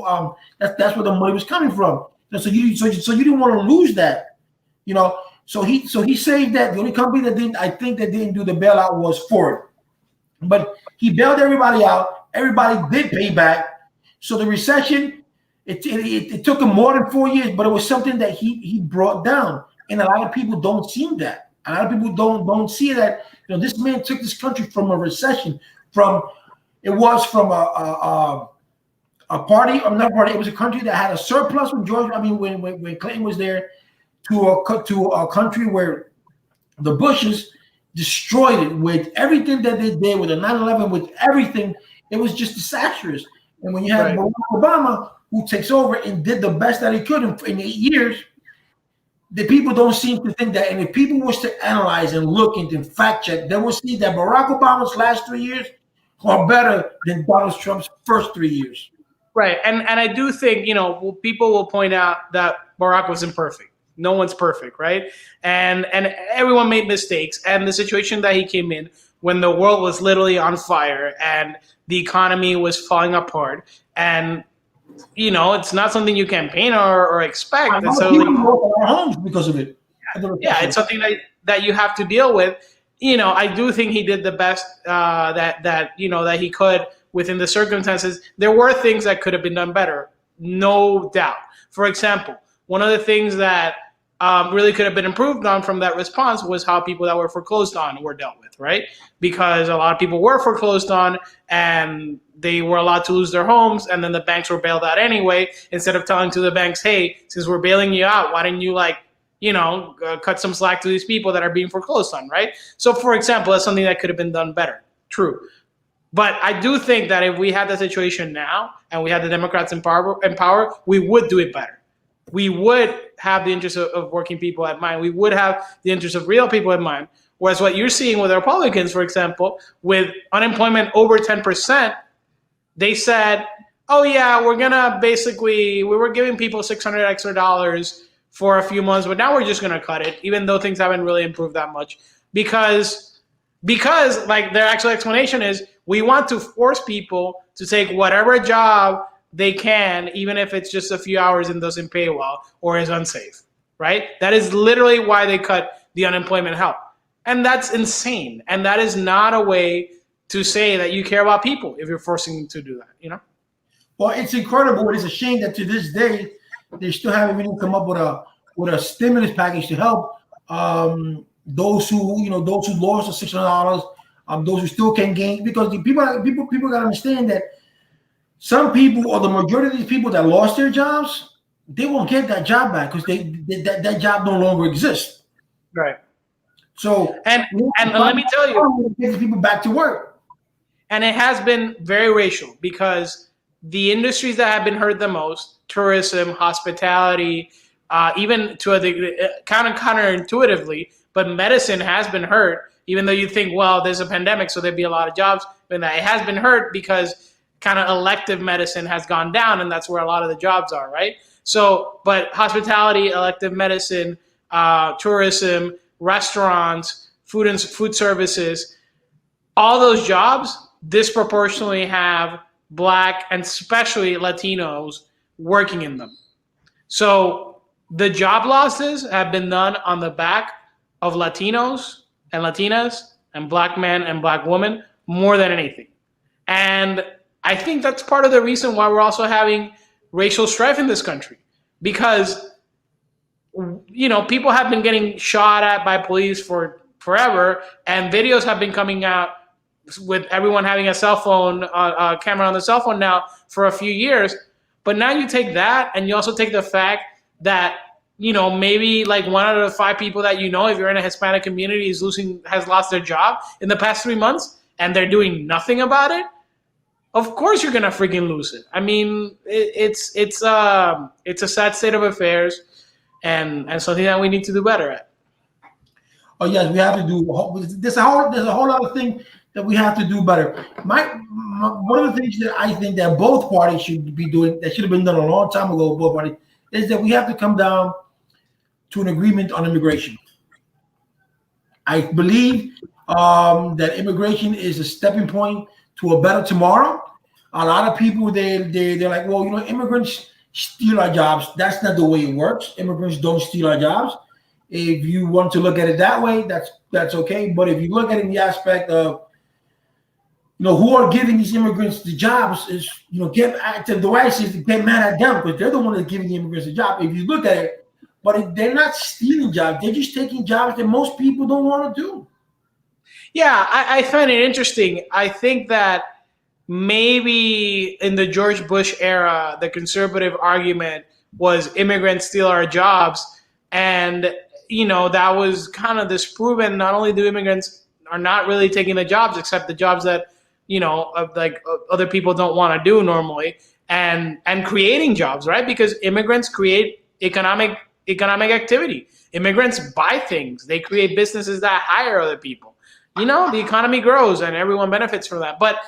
S1: That's where the money was coming from. And so you didn't want to lose that, you know. So he saved that. The only company that didn't do the bailout was Ford, but he bailed everybody out. Everybody did pay back. So the recession, it took him more than 4 years, but it was something that he brought down. And a lot of people don't see that. A lot of people don't see that. You know, this man took this country from a recession. From a party, or not party. It was a country that had a surplus when when Clinton was there, to a country where the Bushes destroyed it with everything that they did, with the 9/11, with everything. It was just disastrous. And when you have Barack Obama, who takes over and did the best that he could in 8 years, the people don't seem to think that. And if people was to analyze and look and fact check, they will see that Barack Obama's last 3 years are better than Donald Trump's first 3 years.
S2: Right. And I do think, you know, people will point out that Barack was imperfect. No one's perfect, right? And everyone made mistakes. And the situation that he came in when the world was literally on fire and the economy was falling apart, and you know, it's not something you can paint or expect. It's
S1: people lost their homes because of it.
S2: Yeah, it's something that you have to deal with. You know, I do think he did the best that he could within the circumstances. There were things that could have been done better, no doubt. For example, one of the things that really could have been improved on from that response was how people that were foreclosed on were dealt with, right? Because a lot of people were foreclosed on and they were allowed to lose their homes, and then the banks were bailed out anyway, instead of telling to the banks, hey, since we're bailing you out, why didn't you cut some slack to these people that are being foreclosed on, right? So, for example, that's something that could have been done better. True. But I do think that if we had the situation now and we had the Democrats in power, we would do it better. We would have the interests of working people at mind. We would have the interests of real people in mind. Whereas what you're seeing with the Republicans, for example, with unemployment over 10%, they said, oh yeah, we were giving people $600 extra for a few months, but now we're just going to cut it, even though things haven't really improved that much. Because like their actual explanation is, we want to force people to take whatever job they can, even if it's just a few hours and doesn't pay well or is unsafe, right? That is literally why they cut the unemployment help. And that's insane. And that is not a way to say that you care about people if you're forcing them to do that, you know?
S1: Well, it's incredible. It's a shame that to this day, they still haven't even come up with a stimulus package to help those who lost the $600, those who still can gain, because the people got to understand that some people, or the majority of these people that lost their jobs, they won't get that job back because that job no longer exists.
S2: Right.
S1: So
S2: and let me tell you,
S1: get people back to work.
S2: And it has been very racial, because the industries that have been hurt the most, tourism, hospitality, even to a degree, kind of counterintuitively, but medicine has been hurt, even though you think, well, there's a pandemic, so there'd be a lot of jobs, but it has been hurt because kind of elective medicine has gone down, and that's where a lot of the jobs are, right? So, but hospitality, elective medicine, tourism, restaurants, food services, all those jobs disproportionately have Black and especially Latinos working in them. So the job losses have been done on the back of Latinos and Latinas and Black men and Black women more than anything. And I think that's part of the reason why we're also having racial strife in this country, because, you know, people have been getting shot at by police for forever, and videos have been coming out with everyone having a cell phone, camera on the cell phone now for a few years. But now you take that, and you also take the fact that, maybe like 1 out of 5 people that if you're in a Hispanic community has lost their job in the past 3 months, and they're doing nothing about it. Of course you're gonna freaking lose it. I mean, it's a sad state of affairs, and something that we need to do better at.
S1: Oh yes, we have to do. There's a whole lot of things that we have to do better. One of the things that I think that both parties should be doing, that should have been done a long time ago, both parties, is that we have to come down to an agreement on immigration. I believe that immigration is a stepping point to a better tomorrow. A lot of people they're like, well, immigrants steal our jobs. That's not the way it works. Immigrants don't steal our jobs. If you want to look at it that way, that's okay. But if you look at it in the aspect of who are giving these immigrants the jobs, is the way I see it, get mad at them because they're the one that's giving the immigrants a job. If you look at it, but they're not stealing jobs. They're just taking jobs that most people don't want to do.
S2: Yeah, I find it interesting. I think that maybe in the George Bush era, the conservative argument was immigrants steal our jobs. And, that was kind of disproven. Not only do immigrants are not really taking the jobs, except the jobs that, other people don't want to do normally, and creating jobs, right? Because immigrants create economic activity. Immigrants buy things. They create businesses that hire other people. The economy grows and everyone benefits from that. But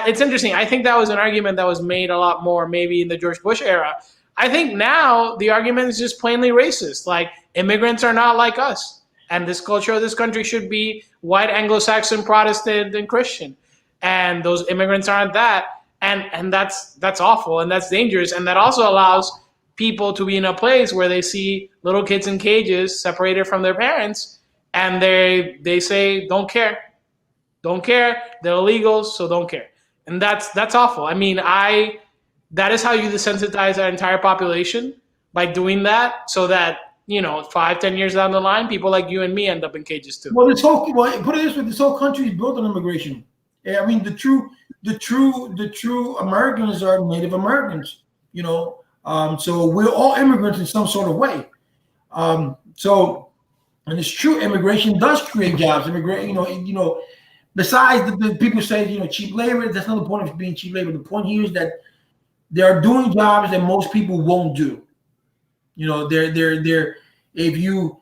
S2: it's interesting. I think that was an argument that was made a lot more maybe in the George Bush era. I think now the argument is just plainly racist. Like, immigrants are not like us. And this culture of this country should be white, Anglo-Saxon, Protestant, and Christian. And those immigrants aren't that. And that's awful and that's dangerous. And that also allows people to be in a place where they see little kids in cages separated from their parents, and they say, don't care. They're illegals, so don't care. And that's awful. I mean, that is how you desensitize our entire population, by doing that, so that 5-10 years down the line, people like you and me end up in cages too.
S1: Well, put it this way: this whole country is built on immigration. I mean, the true Americans are Native Americans. So we're all immigrants in some sort of way. And it's true, immigration does create jobs. Besides the people say, cheap labor, that's not the point of being cheap labor. The point here is that they are doing jobs that most people won't do. They're if you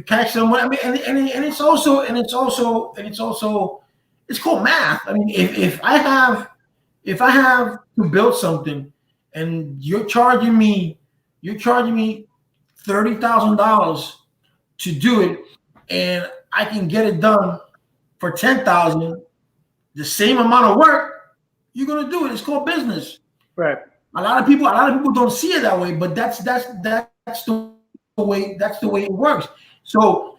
S1: catch someone, I mean, and it's also it's called math. I mean, if I have to build something, and you're charging me $30,000 to do it, and I can get it done for $10,000, the same amount of work, you're gonna do it. It's called business.
S2: Right.
S1: A lot of people don't see it that way, but that's the way it works. So,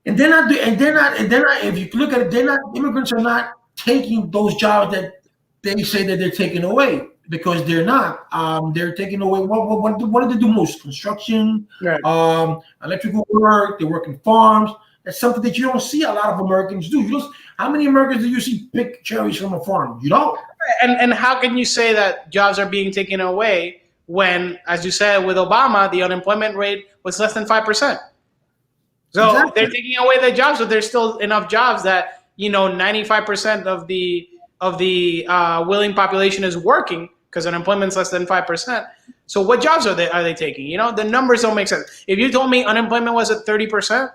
S1: and they're not. If you look at it, immigrants are not taking those jobs that they say that they're taking away, because they're not. They're taking away what do they do most? Construction, right. Electrical work. They work in farms. That's something that you don't see a lot of Americans do. How many Americans do you see pick cherries from a farm? You don't.
S2: And how can you say that jobs are being taken away when, as you said, with Obama, the unemployment rate was less than 5%? So exactly. They're taking away the jobs, but there's still enough jobs that 95% of the willing population is working, because unemployment is less than 5%. So what jobs are they taking? The numbers don't make sense. If you told me unemployment was at 30%,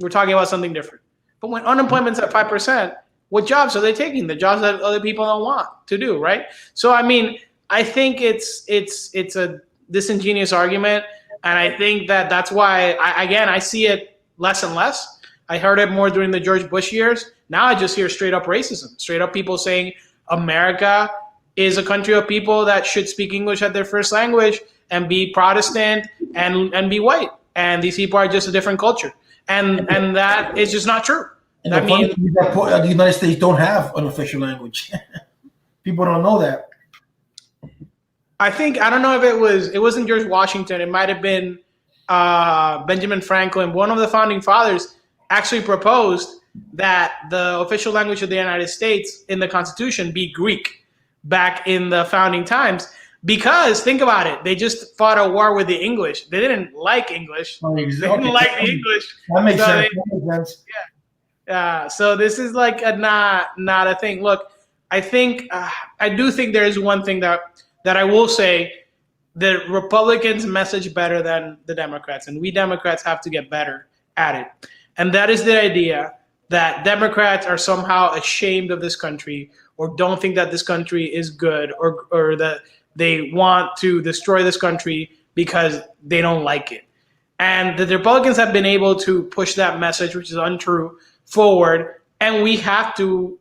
S2: we're talking about something different. But when unemployment's at 5%, what jobs are they taking? The jobs that other people don't want to do, right? So I mean, I think it's a disingenuous argument, and I think that's why I see it less and less. I heard it more during the George Bush years. Now I just hear straight up racism, straight up people saying America is a country of people that should speak English as their first language and be Protestant and be white, and these people are just a different culture, and that is just not true.
S1: And the United States don't have an official language. People don't know that.
S2: I don't know if it wasn't George Washington. It might have been Benjamin Franklin. One of the founding fathers actually proposed that the official language of the United States in the Constitution be Greek back in the founding times. Because think about it, they just fought a war with the English. They didn't like English.
S1: Oh,
S2: They didn't like the English.
S1: That makes
S2: So
S1: sense.
S2: they,
S1: That makes sense.
S2: so this is like a not a thing. Look, I think I do think there is one thing that I will say: the Republicans message better than the Democrats, and we Democrats have to get better at it. And that is the idea that Democrats are somehow ashamed of this country, or don't think that this country is good, or that they want to destroy this country because they don't like it. And the Republicans have been able to push that message, which is untrue, forward. And we have to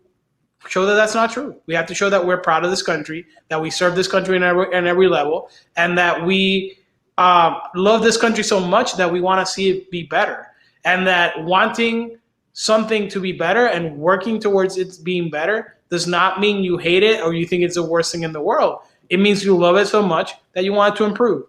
S2: show that that's not true. We have to show that we're proud of this country, that we serve this country in every level, and that we love this country so much that we want to see it be better. And that wanting something to be better and working towards it being better does not mean you hate it or you think it's the worst thing in the world. It means you love it so much that you want it to improve.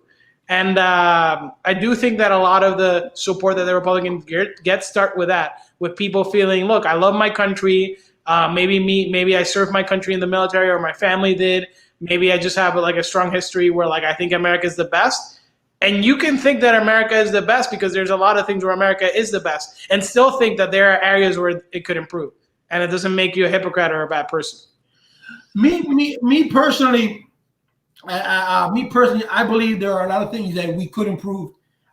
S2: And I do think that a lot of the support that the Republicans get start with that, with people feeling, look, I love my country. Maybe I served my country in the military, or my family did. Maybe I just have like a strong history where like I think America is the best. And you can think that America is the best because there's a lot of things where America is the best, and still think that there are areas where it could improve. And it doesn't make you a hypocrite or a bad person.
S1: Me personally. Me personally, I believe there are a lot of things that we could improve.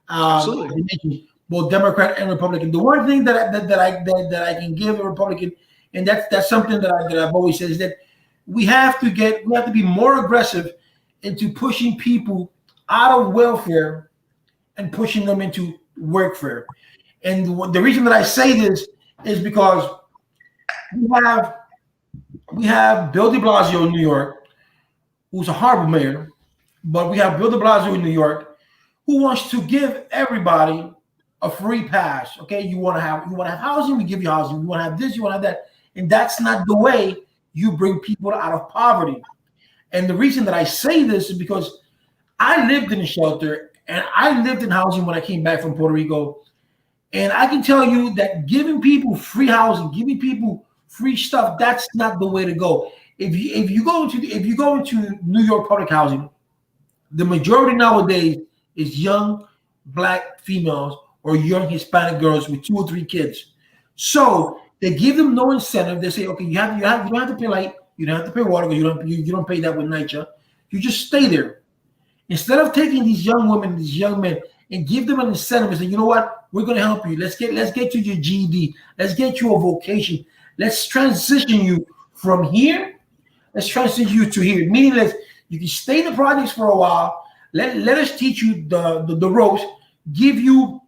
S2: Absolutely.
S1: Both Democrat and Republican. The one thing that I can give a Republican, and that's something that I've always said, is that we have to be more aggressive into pushing people out of welfare and pushing them into workfare. And the reason that I say this is because we have Bill de Blasio in New York, who's a horrible mayor, but we have Bill de Blasio in New York, who wants to give everybody a free pass. Okay, you want to have housing, we give you housing. You want to have this, you want to have that, and that's not the way you bring people out of poverty. And the reason that I say this is because I lived in a shelter and I lived in housing when I came back from Puerto Rico, and I can tell you that giving people free housing, giving people free stuff, that's not the way to go. If you go into New York public housing, the majority nowadays is young Black females or young Hispanic girls with 2 or 3 kids. So they give them no incentive. They say, okay, you don't have to pay light, you don't have to pay water, because you don't pay that with NYCHA. You just stay there. Instead of taking these young women, these young men, and give them an incentive and say, you know what, we're going to help you. Let's get you your GED. Let's get you a vocation. Let's transition you from here. Let's transition you to here. Meaning that you can stay in the projects for a while. Let us teach you the ropes. Give you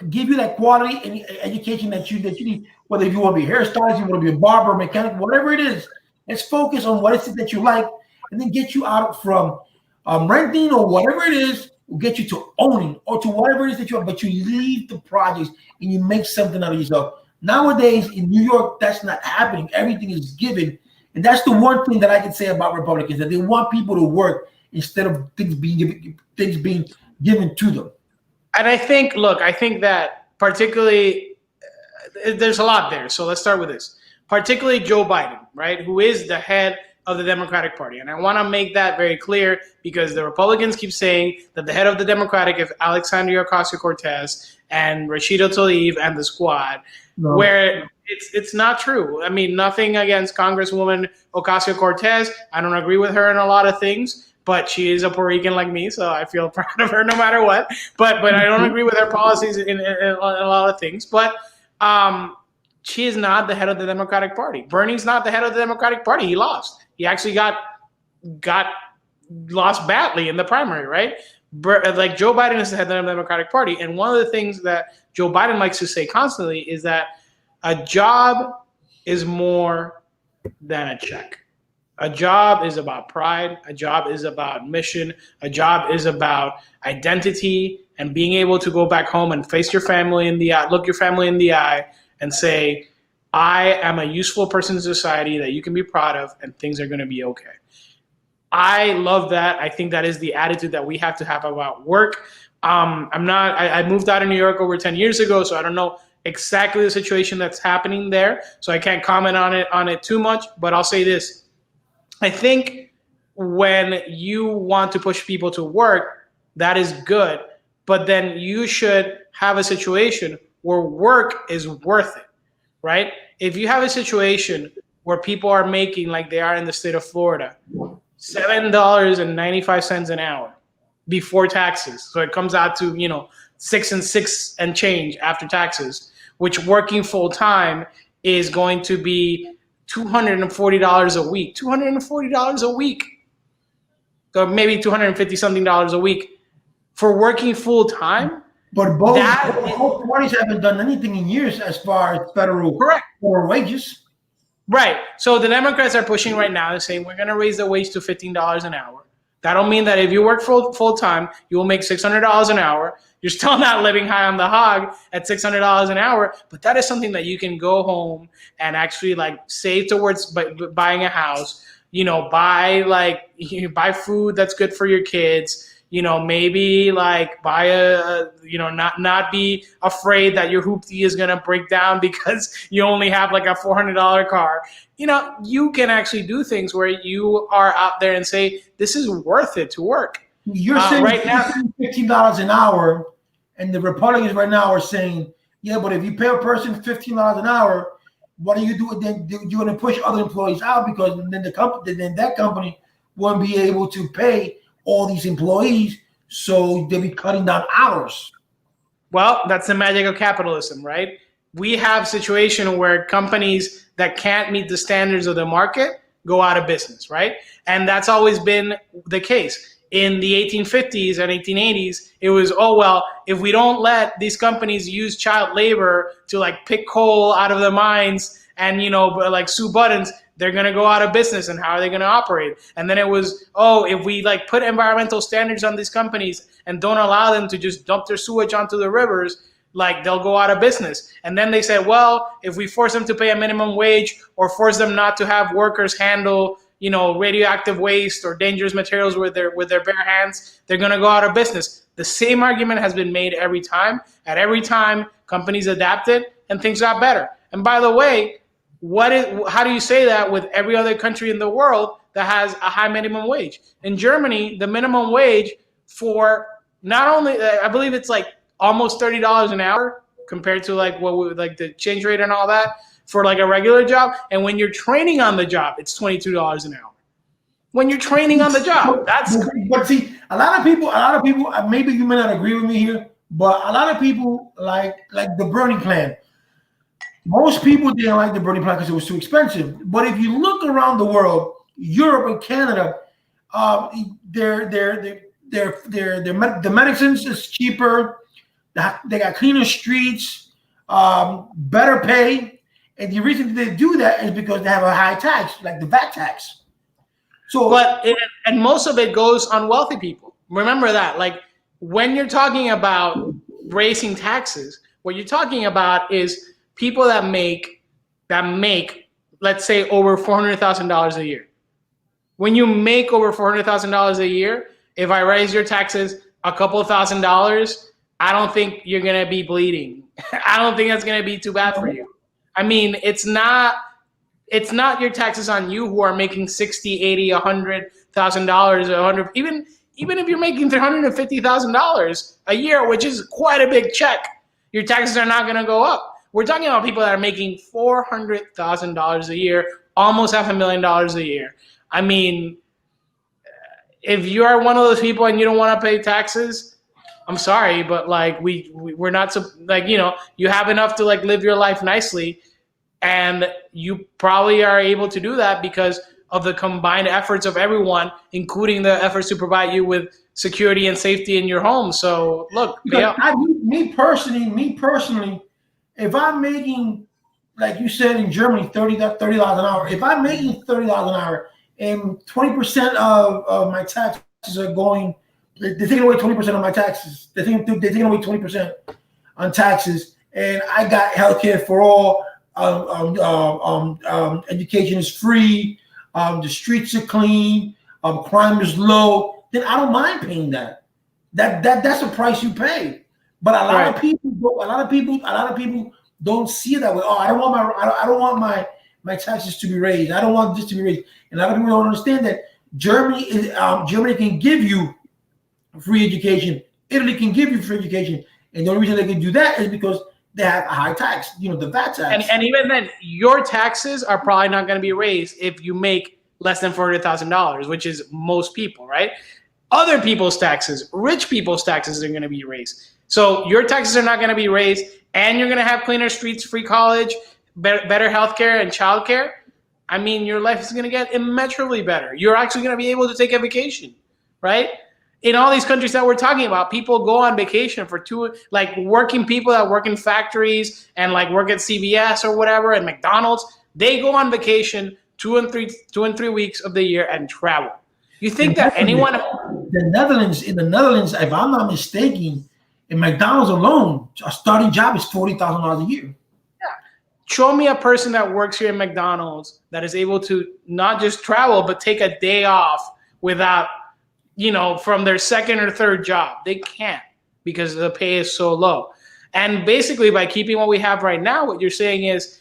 S1: that quality and education that you need. Whether you want to be a hairstylist, you want to be a barber, mechanic, whatever it is. Let's focus on what it is that you like, and then get you out from renting or whatever it is. Will get you to owning or to whatever it is that you want. But you leave the projects and you make something out of yourself. Nowadays in New York, that's not happening. Everything is given. And that's the one thing that I can say about Republicans, that they want people to work instead of things being given to them.
S2: And I think that particularly, there's a lot there. So let's start with this. Particularly Joe Biden, right, who is the head of the Democratic Party. And I want to make that very clear because the Republicans keep saying that the head of the Democratic is Alexandria Ocasio-Cortez and Rashida Tlaib and the squad, where it's not true. I mean, nothing against Congresswoman Ocasio-Cortez. I don't agree with her in a lot of things, but she is a Puerto Rican like me, so I feel proud of her no matter what. But I don't agree with her policies in a lot of things. But she is not the head of the Democratic Party. Bernie's not the head of the Democratic Party. He lost. He actually got lost badly in the primary, right? Like Joe Biden is the head of the Democratic Party. And one of the things that Joe Biden likes to say constantly is that a job is more than a check. A job is about pride. A job is about mission. A job is about identity and being able to go back home and face your family in the eye, look your family in the eye and say, I am a useful person in society that you can be proud of and things are going to be okay. I love that. I think that is the attitude that we have to have about work. I moved out of New York over 10 years ago, so I don't know exactly the situation that's happening there, so I can't comment on it too much. But I'll say this: I think when you want to push people to work, that is good, but then you should have a situation where work is worth it, right? If you have a situation where people are making, like they are in the state of Florida, $7.95 an hour before taxes. So it comes out to, 6 and change after taxes, which working full time is going to be $240 a week. $240 a week. So maybe 250 something dollars a week for working full time.
S1: But both parties haven't done anything in years as far as federal wages.
S2: Right. So the Democrats are pushing right now. They're saying we're going to raise the wage to $15 an hour. That'll mean that if you work full time, you will make $600 an hour. You're still not living high on the hog at $600 an hour, but that is something that you can go home and actually save towards buying a house. Buy food that's good for your kids. Maybe buy not be afraid that your hoopty is going to break down because you only have a $400 car. You can actually do things where you are out there and say, this is worth it to work.
S1: You're saying right now $15 an hour, and the Republicans right now are saying, yeah, but if you pay a person $15 an hour, what do you do? Then you're going to push other employees out because then that company won't be able to pay all these employees, so they'll be cutting down hours.
S2: Well, that's the magic of capitalism, right? We have a situation where companies that can't meet the standards of the market go out of business, right? And that's always been the case. In the 1850s and 1880s, it was, if we don't let these companies use child labor to pick coal out of the mines and, sew buttons, they're going to go out of business, and how are they going to operate? And then it was, if we put environmental standards on these companies and don't allow them to just dump their sewage onto the rivers, they'll go out of business. And then they said, if we force them to pay a minimum wage or force them not to have workers handle, radioactive waste or dangerous materials with their bare hands, they're going to go out of business. The same argument has been made every time. At every time, companies adapted and things got better. And by the way, how do you say that with every other country in the world that has a high minimum wage? In Germany, the minimum wage for not only, I believe it's almost $30 an hour compared to the change rate and all that for a regular job. And when you're training on the job, it's $22 an hour. When you're training on the job, that's crazy.
S1: But see, a lot of people, maybe you may not agree with me here, but a lot of people like the Bernie plan. Most people didn't like the Bernie plan because it was too expensive. But if you look around the world, Europe and Canada, the medicines is cheaper. They got cleaner streets, better pay. And the reason they do that is because they have a high tax, like the VAT tax.
S2: And most of it goes on wealthy people. Remember that. When you're talking about raising taxes, what you're talking about is people that make, let's say, over $400,000 a year. When you make over $400,000 a year, if I raise your taxes a couple $1,000s, I don't think you're gonna be bleeding. I don't think that's gonna be too bad for you. I mean, it's not your taxes on you who are making $60,000, $80,000, $100,000, even if you're making $350,000 a year, which is quite a big check, your taxes are not gonna go up. We're talking about people that are making $400,000 a year, almost $500,000 a year. I mean, if you are one of those people and you don't want to pay taxes, I'm sorry, but we're not you have enough to live your life nicely, and you probably are able to do that because of the combined efforts of everyone, including the efforts to provide you with security and safety in your home. So look,
S1: me personally. If I'm making, like you said in Germany, $30 an hour, if I'm making $30 an hour and 20% of my taxes are going, they're taking away 20% of my taxes. They're taking away 20% on taxes, and I got healthcare for all. Education is free. The streets are clean. Crime is low. Then I don't mind paying that. That's the price you pay. But a lot of people don't see it that way. Oh, I don't want my taxes to be raised. I don't want this to be raised. And a lot of people don't understand that Germany can give you free education. Italy can give you free education, and the only reason they can do that is because they have a high tax. The VAT tax.
S2: And even then, your taxes are probably not going to be raised if you make less than $400,000, which is most people, right? Other people's taxes, rich people's taxes are going to be raised. So your taxes are not going to be raised, and you're going to have cleaner streets, free college, better healthcare and childcare. I mean, your life is going to get immeasurably better. You're actually going to be able to take a vacation, right? In all these countries that we're talking about, people go on vacation for like working people that work in factories and like work at CVS or whatever and McDonald's. They go on vacation 2 and 3 weeks of the year and travel. You think that anyone?
S1: In the Netherlands, if I'm not mistaken, in McDonald's alone, a starting job is $40,000 a year.
S2: Yeah. Show me a person that works here at McDonald's that is able to not just travel but take a day off without, from their second or third job. They can't because the pay is so low. And basically, by keeping what we have right now, what you're saying is,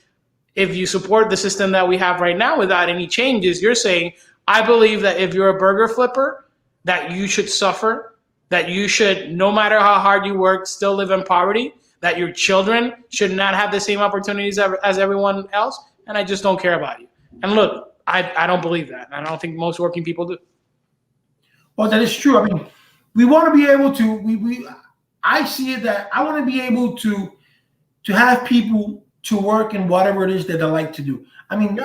S2: if you support the system that we have right now without any changes, you're saying, I believe that if you're a burger flipper, that you should suffer, that you should, no matter how hard you work, still live in poverty, that your children should not have the same opportunities as everyone else, and I just don't care about you. And look, I don't believe that. I don't think most working people do.
S1: Well, that is true. I mean, we want to be able to, I see it that I want to be able to have people to work in whatever it is that they like to do. I mean,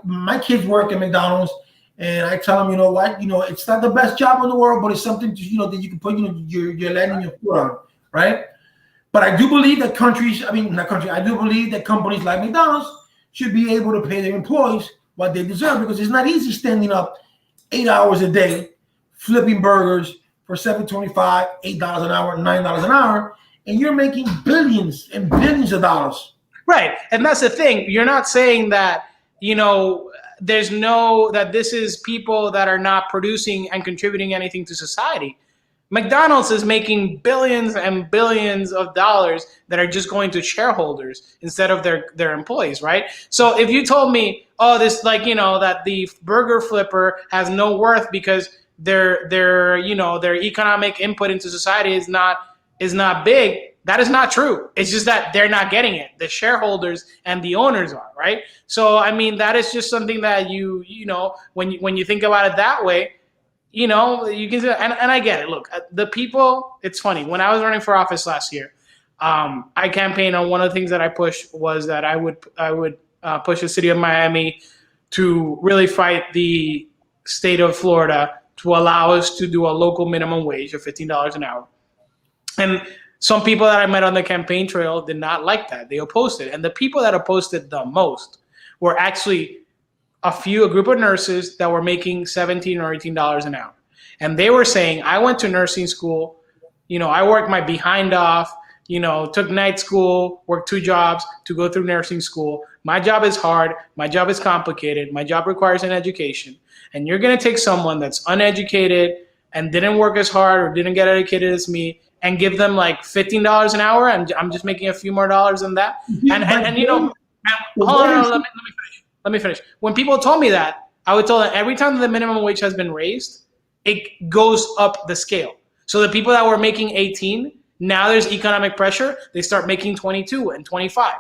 S1: my kids work at McDonald's, and I tell them, you know what, it's not the best job in the world, but it's something that you can put, you're landing your foot on, right? But I do believe that I do believe that companies like McDonald's should be able to pay their employees what they deserve, because it's not easy standing up 8 hours a day, flipping burgers for $7.25, $8 an hour, $9 an hour, and you're making billions and billions of dollars.
S2: Right. And that's the thing. You're not saying that, that this is people that are not producing and contributing anything to society. McDonald's is making billions and billions of dollars that are just going to shareholders instead of their employees, right? So if you told me, that the burger flipper has no worth because their economic input into society is not big, that is not true. It's just that they're not getting it. The shareholders and the owners are, right? So I mean, that is just something that when you think about it that way, you can say, and I get it. Look, the people, it's funny. When I was running for office last year, I campaigned on one of the things that I pushed was that I would push the city of Miami to really fight the state of Florida to allow us to do a local minimum wage of $15 an hour. And some people that I met on the campaign trail did not like that. They opposed it. And the people that opposed it the most were actually a group of nurses that were making $17 or $18 an hour. And they were saying, I went to nursing school, I worked my behind off, took night school, worked 2 jobs to go through nursing school. My job is hard. My job is complicated. My job requires an education. And you're going to take someone that's uneducated and didn't work as hard or didn't get educated as me and give them like $15 an hour, and I'm just making a few more dollars than that. Hold on, let me finish. When people told me that, I would tell them every time the minimum wage has been raised, it goes up the scale. So the people that were making 18, now there's economic pressure, they start making 22 and 25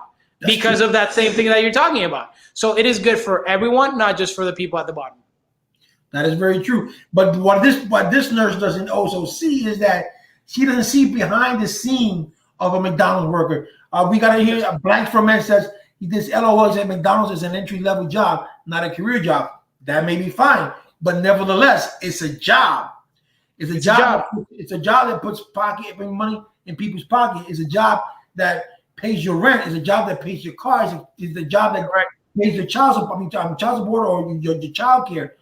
S2: because of that same thing that you're talking about. So it is good for everyone, not just for the people at the bottom.
S1: That is very true. But what this nurse doesn't also see is that she doesn't see behind the scene of a McDonald's worker. We got to hear a blank from man says this LOL at McDonald's is an entry-level job, not a career job. That may be fine, but nevertheless, it's a job. It's a job. It's a job that puts money in people's pocket. It's a job that pays your rent. It's a job that pays your cars. It's a job that pays your child support or your child care.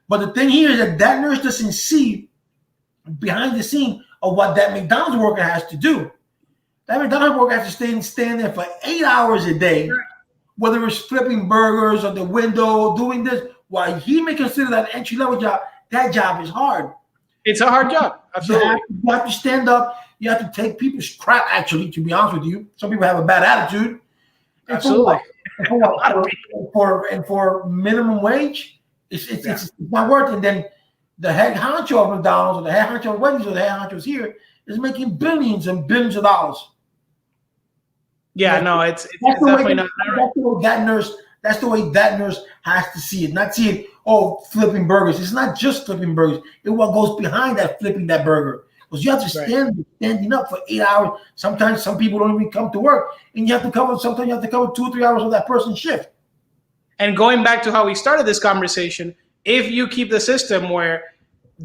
S1: But the thing here is that nurse doesn't see behind the scene of what that McDonald's worker has to do. That McDonald's worker has to stand there for 8 hours a day, whether it's flipping burgers on the window, doing this. While he may consider that an entry-level job, that job is hard.
S2: It's a hard job. Absolutely.
S1: You have to stand up. You have to take people's crap, actually, to be honest with you. Some people have a bad attitude. And for
S2: Absolutely.
S1: what? And for
S2: A lot of
S1: what?
S2: people.
S1: For minimum wage, it's not worth it. And then the head honcho of McDonald's or the head honcho of Wendy's or the head honchos here is making billions and billions of dollars.
S2: Yeah,
S1: Like,
S2: no, it's
S1: that's the way
S2: definitely not right.
S1: that's the way that nurse. That's the way that nurse has to see it. Not see it. Oh, flipping burgers. It's not just flipping burgers. It's what goes behind that flipping that burger. Because you have to standing up for 8 hours. Sometimes some people don't even come to work, and you have to cover. Sometimes you have to cover 2 or 3 hours of that person's shift.
S2: And going back to how we started this conversation, if you keep the system where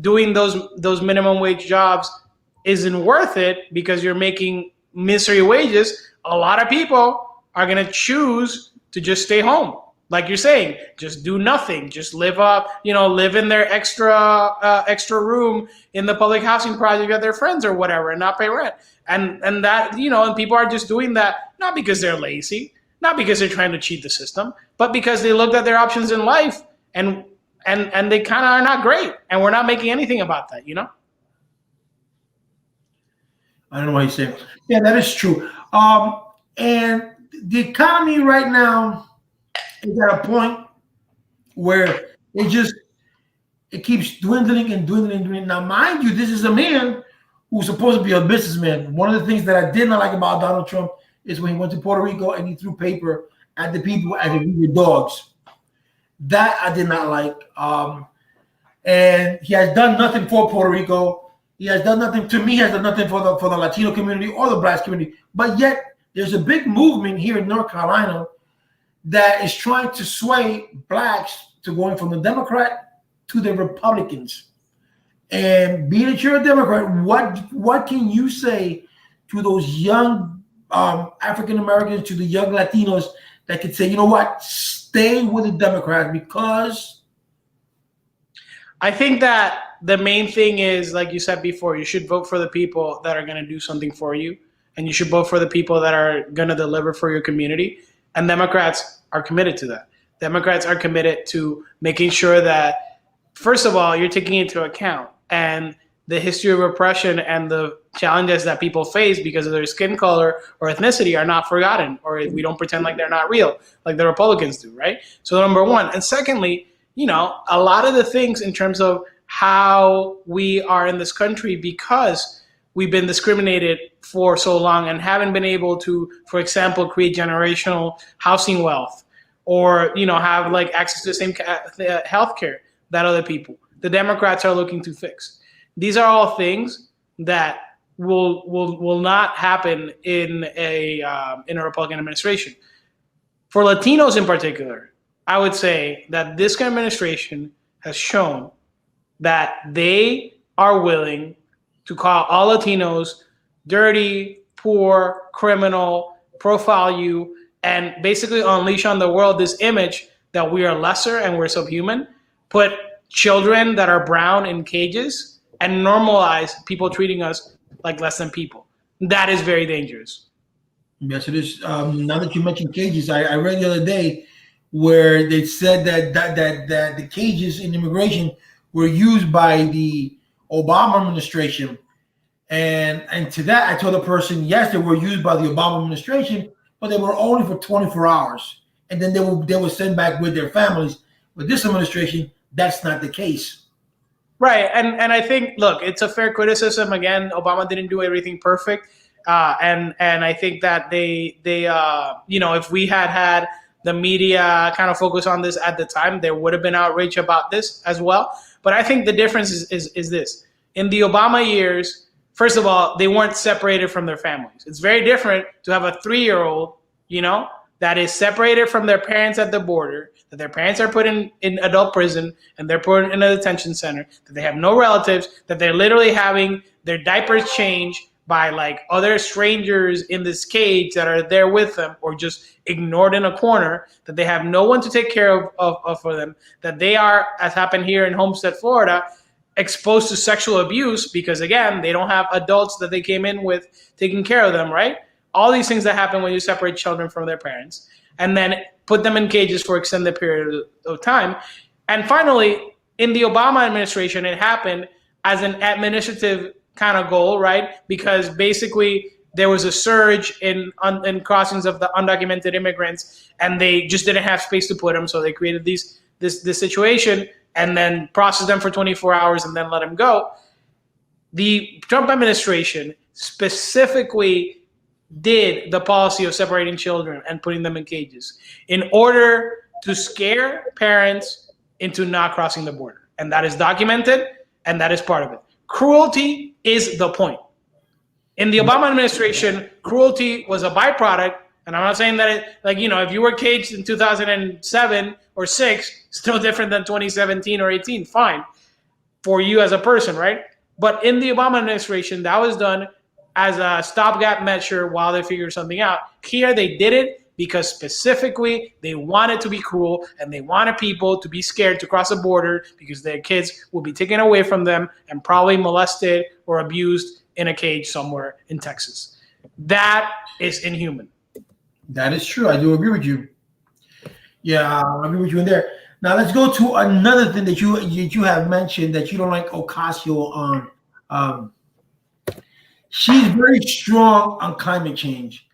S2: doing those minimum wage jobs isn't worth it because you're making misery wages, a lot of people are going to choose to just stay home. Like you're saying, just do nothing, just live in their extra room in the public housing project with their friends or whatever, and not pay rent. And that, and people are just doing that not because they're lazy, not because they're trying to cheat the system, but because they looked at their options in life and they kind of are not great, and we're not making anything about that.
S1: I don't know what you're saying. Yeah, that is true. And the economy right now is at a point where it keeps dwindling and dwindling and dwindling. Now, mind you, this is a man who's supposed to be a businessman. One of the things that I did not like about Donald Trump is when he went to Puerto Rico and he threw paper at the people as if we were dogs. That I did not like. And he has done nothing for Puerto Rico. He has done nothing to me. He has done nothing for the Latino community or the Black community. But yet, there's a big movement here in North Carolina that is trying to sway Blacks to going from the Democrat to the Republicans. And being that you're a Democrat, what can you say to those young African Americans, to the young Latinos that could say, you know what, stay with the Democrats? Because
S2: I think that the main thing is, like you said before, you should vote for the people that are going to do something for you, and you should vote for the people that are going to deliver for your community. And Democrats are committed to that. Democrats are committed to making sure that, first of all, you're taking into account and the history of oppression and the challenges that people face because of their skin color or ethnicity are not forgotten, or we don't pretend like they're not real, like the Republicans do, right? So number one. And secondly, a lot of the things in terms of how we are in this country, because we've been discriminated for so long and haven't been able to, for example, create generational housing wealth or, have like access to the same healthcare that other people. The Democrats are looking to fix. These are all things that will not happen in a Republican administration. For Latinos in particular, I would say that this administration has shown that they are willing to call all Latinos dirty, poor, criminal, profile you, and basically unleash on the world this image that we are lesser and we're subhuman, put children that are brown in cages, and normalize people treating us like less than people. That is very dangerous.
S1: yes, it is. Now that you mentioned cages, I read the other day where they said that the cages in immigration were used by the Obama administration, and to that I told the person, yes, they were used by the Obama administration, but they were only for 24 hours, and then they were sent back with their families. With this administration, that's not the case.
S2: Right, and I think, look, it's a fair criticism. Again, Obama didn't do everything perfect, and I think that they if we had the media kind of focus on this at the time, there would have been outrage about this as well. But I think the difference is this: in the Obama years, first of all, they weren't separated from their families. It's very different to have a 3-year-old, that is separated from their parents at the border, that their parents are put in adult prison and they're put in a detention center, that they have no relatives, that they're literally having their diapers changed by like other strangers in this cage that are there with them or just ignored in a corner, that they have no one to take care of for them, that they are, as happened here in Homestead, Florida, exposed to sexual abuse because, again, they don't have adults that they came in with taking care of them, right? All these things that happen when you separate children from their parents and then put them in cages for extended period of time. And finally, in the Obama administration, it happened as an administrative kind of goal, right? Because basically there was a surge in crossings of the undocumented immigrants, and they just didn't have space to put them, so they created this situation and then processed them for 24 hours and then let them go. The Trump administration specifically did the policy of separating children and putting them in cages in order to scare parents into not crossing the border. And that is documented, and that is part of it. Cruelty is the point. In the Obama administration, cruelty was a byproduct, and I'm not saying that if you were caged in 2007 or 6, still different than 2017 or 18, fine, for you as a person, right? But in the Obama administration, that was done as a stopgap measure while they figured something out. Here, they did it because specifically they wanted to be cruel and they wanted people to be scared to cross the border because their kids will be taken away from them and probably molested or abused in a cage somewhere in Texas. That is inhuman. That
S1: is true. I do agree with you. Yeah, I agree with you in there. Now let's go to another thing that you have mentioned that you don't like Ocasio on. She's very strong on climate change.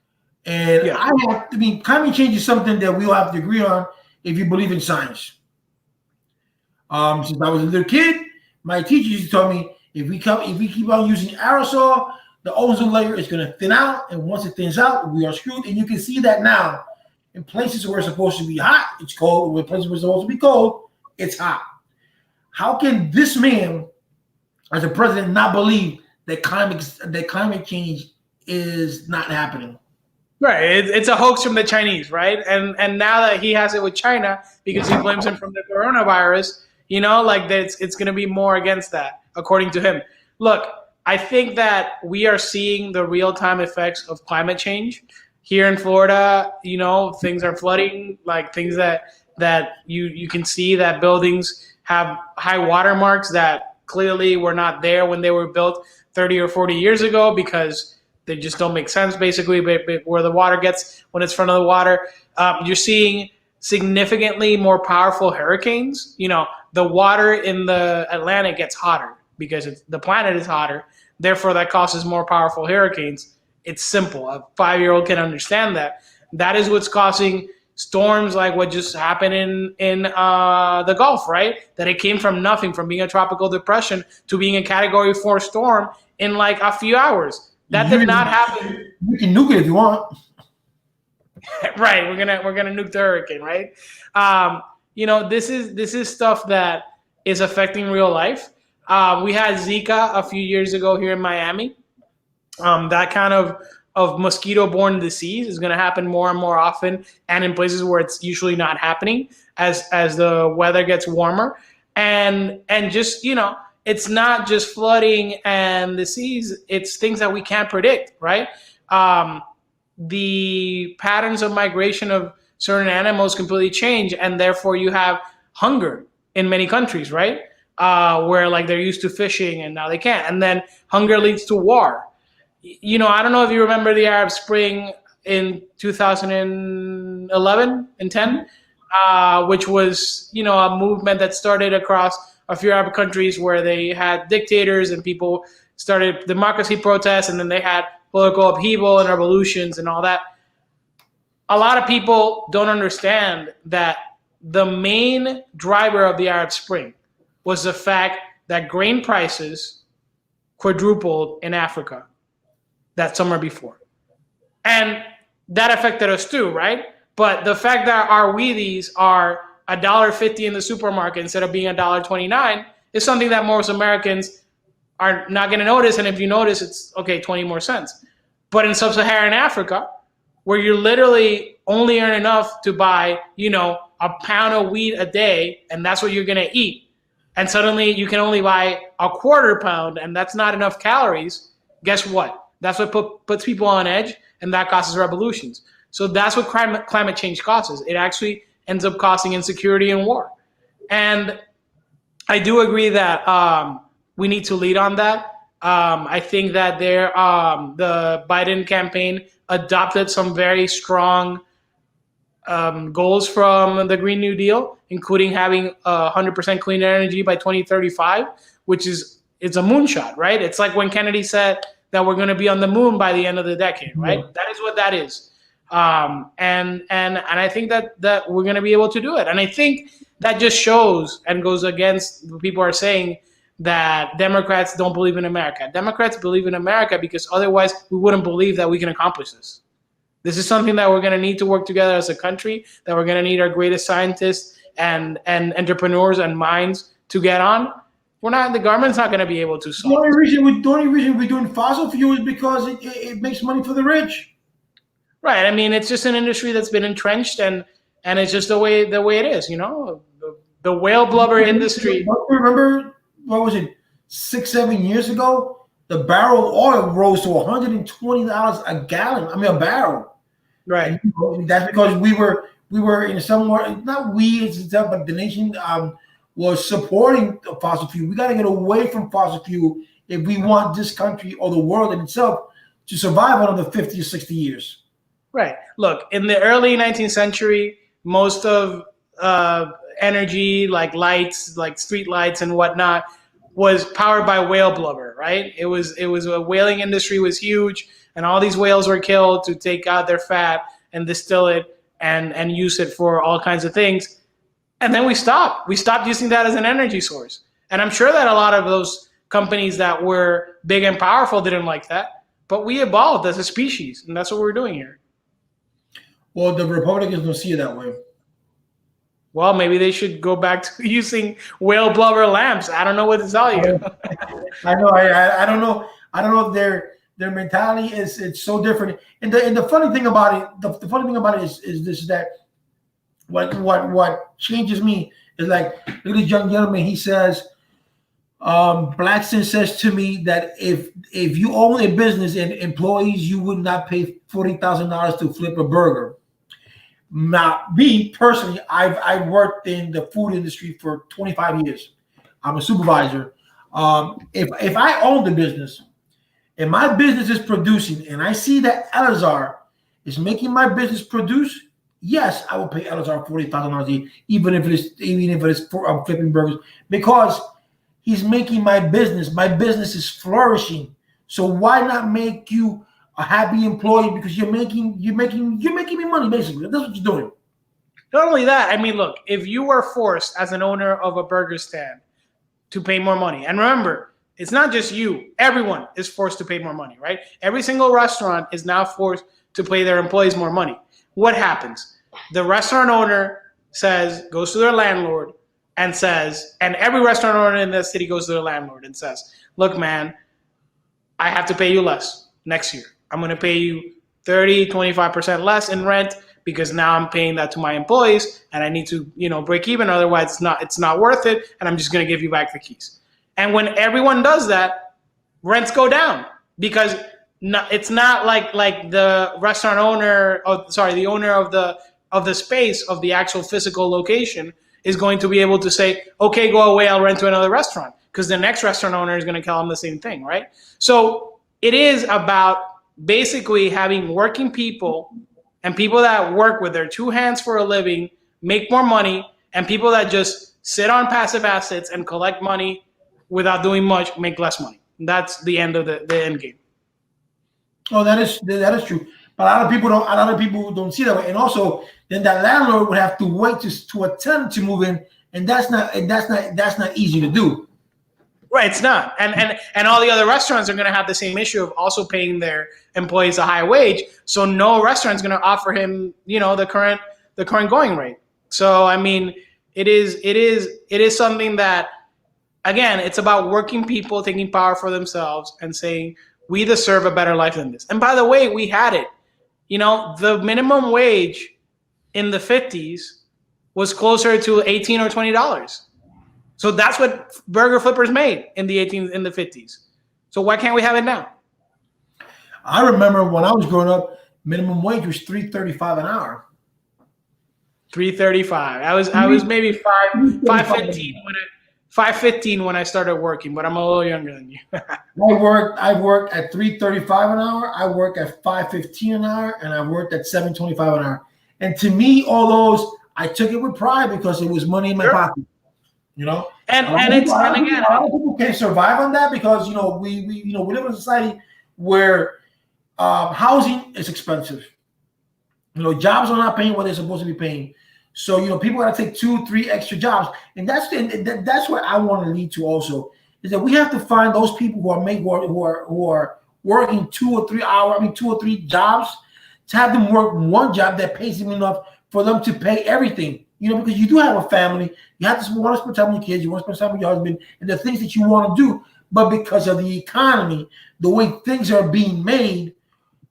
S1: And yeah. I mean, climate change is something that we all have to agree on if you believe in science. Since I was a little kid, my teacher used to tell me if we keep on using aerosol, the ozone layer is going to thin out, and once it thins out, we are screwed. And you can see that now in places where it's supposed to be hot, it's cold. Where places where it's supposed to be cold, it's hot. How can this man, as a president, not believe that climate change is not happening?
S2: Right, it's a hoax from the Chinese, right? And now that he has it with China because he blames him from the coronavirus, it's going to be more against that, according to him. Look, I think that we are seeing the real-time effects of climate change here in Florida. Things are flooding, things that you can see that buildings have high water marks that clearly were not there when they were built 30 or 40 years ago because they just don't make sense, basically, where the water gets when it's front of the water. You're seeing significantly more powerful hurricanes. The water in the Atlantic gets hotter because the planet is hotter. Therefore, that causes more powerful hurricanes. It's simple. A 5-year-old can understand that. That is what's causing storms like what just happened in the Gulf, right? That it came from nothing, from being a tropical depression to being a Category 4 storm in a few hours. That did not happen.
S1: You can nuke it if you want.
S2: Right, we're gonna nuke the hurricane, right? This is stuff that is affecting real life. We had Zika a few years ago here in Miami. That kind of mosquito-borne disease is going to happen more and more often, and in places where it's usually not happening as the weather gets warmer, and just it's not just flooding and disease, it's things that we can't predict, right? The patterns of migration of certain animals completely change, and therefore you have hunger in many countries, right? Where they're used to fishing and now they can't. And then hunger leads to war. I don't know if you remember the Arab Spring in 2011 and 10, which was, a movement that started across a few Arab countries where they had dictators and people started democracy protests, and then they had political upheaval and revolutions and all that. A lot of people don't understand that the main driver of the Arab Spring was the fact that grain prices quadrupled in Africa that summer before. And that affected us too, right? But the fact that our Wheaties are $1.50 in the supermarket instead of being $1.29 is something that most Americans are not going to notice. And if you notice, it's okay, 20 more cents. But in sub-Saharan Africa, where you literally only earn enough to buy, a pound of wheat a day, and that's what you're going to eat, and suddenly you can only buy a quarter pound, and that's not enough calories, guess what? That's what puts people on edge, and that causes revolutions. So that's what climate change causes. It actually ends up causing insecurity and war. And I do agree that we need to lead on that. I think that the Biden campaign adopted some very strong goals from the Green New Deal, including having 100% clean energy by 2035, which it's a moonshot, right? It's like when Kennedy said that we're going to be on the moon by the end of the decade, right? Yeah. That is what that is. And I think that we're going to be able to do it. And I think that just shows and goes against what people are saying, that Democrats don't believe in America. Democrats believe in America because otherwise we wouldn't believe that we can accomplish this. This is something that we're going to need to work together as a country, that we're going to need our greatest scientists and entrepreneurs and minds to get on. The government's not going to be able to solve.
S1: The only reason we're doing fossil fuel is because it makes money for the rich.
S2: Right. I mean, it's just an industry that's been entrenched, and it's just the way it is. You know, the whale blubber industry.
S1: Don't you remember, what was it, 6-7 years ago? The barrel of oil rose to $120 a gallon. I mean, a barrel.
S2: Right.
S1: And that's because we were in somewhere, not we, but the nation was supporting fossil fuel. We got to get away from fossil fuel if we want this country or the world in itself to survive another 50 or 60 years.
S2: Right. Look, in the early 19th century, most of energy, like lights, like street lights and whatnot, was powered by whale blubber, right? It was a whaling industry was huge, and all these whales were killed to take out their fat and distill it and use it for all kinds of things. And then we stopped. We stopped using that as an energy source. And I'm sure that a lot of those companies that were big and powerful didn't like that, but we evolved as a species, and that's what we're doing here.
S1: Well, the Republicans don't see it that way.
S2: Well, maybe they should go back to using whale blubber lamps. I don't know what to tell you.
S1: I know. I don't know. I don't know if their mentality it's so different. And the funny thing about it, the funny thing about it is this, that what changes me is, like, look at this young gentleman. He says, Blackstone says to me that if you own a business and employees, you would not pay $40,000 to flip a burger. Now, me personally, I've worked in the food industry for 25 years. I'm a supervisor. If I own the business and my business is producing, and I see that Eleazar is making my business produce, yes, I will pay Eleazar $40,000 a year, even if it is for flipping burgers, because he's making my business. My business is flourishing. So why not make you a happy employee, because you're making me money, basically. That's what you're doing.
S2: Not only that, I mean, look, if you were forced as an owner of a burger stand to pay more money, and remember, it's not just you, everyone is forced to pay more money, right? Every single restaurant is now forced to pay their employees more money. What happens? The restaurant owner goes to their landlord and says, and every restaurant owner in the city goes to their landlord and says, look, man, I have to pay you less next year. I'm going to pay you 30, 25% less in rent because now I'm paying that to my employees, and I need to, break even. Otherwise, it's not worth it, and I'm just going to give you back the keys. And when everyone does that, rents go down, because it's not like the restaurant owner, the owner of the space, of the actual physical location, is going to be able to say, okay, go away, I'll rent to another restaurant, because the next restaurant owner is going to tell them the same thing, right? So it is about basically having working people and people that work with their two hands for a living make more money, and people that just sit on passive assets and collect money without doing much make less money. That's the end of the end game.
S1: Oh, that is true. But a lot of people don't see that way. And also, then that landlord would have to wait to attempt to move in, and that's not easy to do.
S2: Right, it's not. And all the other restaurants are going to have the same issue of also paying their employees a high wage. So no restaurant's going to offer him, the current going rate. So I mean, it is something that, again, it's about working people taking power for themselves and saying, we deserve a better life than this. And by the way, we had it. The minimum wage in the 50s was closer to $18 or $20. So that's what burger flippers made in the 50s. So why can't we have it now?
S1: I remember when I was growing up, minimum wage was $3.35 an hour.
S2: $3.35. I was maybe $5.15 when I started working, but I'm a little younger than you.
S1: I worked at $3.35 an hour. I worked at $5.15 an hour, and I worked at $7.25 an hour. And to me, all those, I took it with pride because it was money in my pocket. And a lot of people can't survive on that because we live in a society where housing is expensive. Jobs are not paying what they're supposed to be paying. So people got to take 2-3 extra jobs, and that's where I want to lead to. Also, is that we have to find those people who are working 2 or 3 hours, 2 or 3 jobs, to have them work one job that pays them enough for them to pay everything. Because you do have a family, you have to want to spend time with your kids, you want to spend time with your husband, and the things that you want to do. But because of the economy, the way things are being made,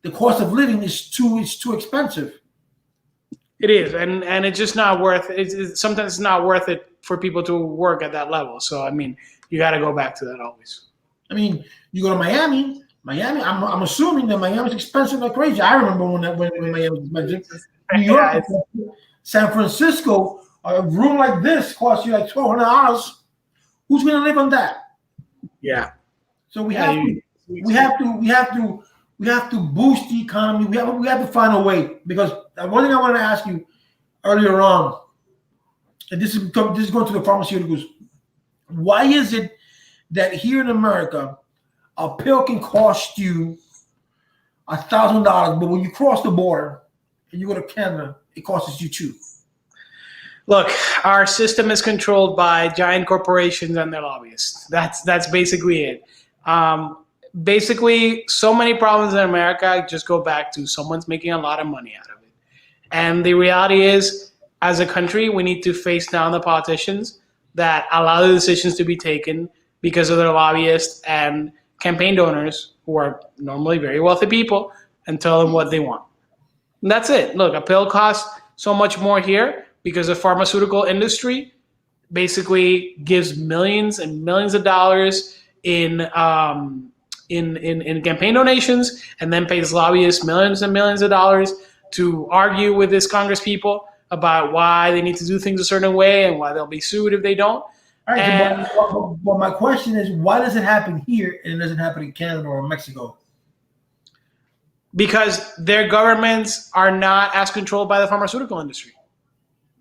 S1: the cost of living is too expensive.
S2: It is, and it's just not worth it. Sometimes it's not worth it for people to work at that level. So you got to go back to that always.
S1: You go to Miami. I'm assuming that Miami's expensive like crazy. I remember when Miami was expensive. New York, San Francisco, a room like this costs you like $1,200. Who's going to live on that?
S2: Yeah.
S1: So we have to boost the economy. We have to find a way, because one thing I wanted to ask you earlier on, and this is going to the pharmaceuticals. Why is it that here in America, a pill can cost you $1,000, but when you cross the border and you go to Canada, it costs you $2,000?
S2: Look, our system is controlled by giant corporations and their lobbyists. That's basically it. Basically, so many problems in America just go back to someone's making a lot of money out of it. And the reality is, as a country, we need to face down the politicians that allow the decisions to be taken because of their lobbyists and campaign donors, who are normally very wealthy people, and tell them what they want. And that's it. Look, a pill costs so much more here because the pharmaceutical industry basically gives millions and millions of dollars in campaign donations, and then pays lobbyists millions and millions of dollars to argue with these Congress people about why they need to do things a certain way and why they'll be sued if they don't.
S1: All right, but my question is, why does it happen here and it doesn't happen in Canada or Mexico?
S2: Because their governments are not as controlled by the pharmaceutical industry.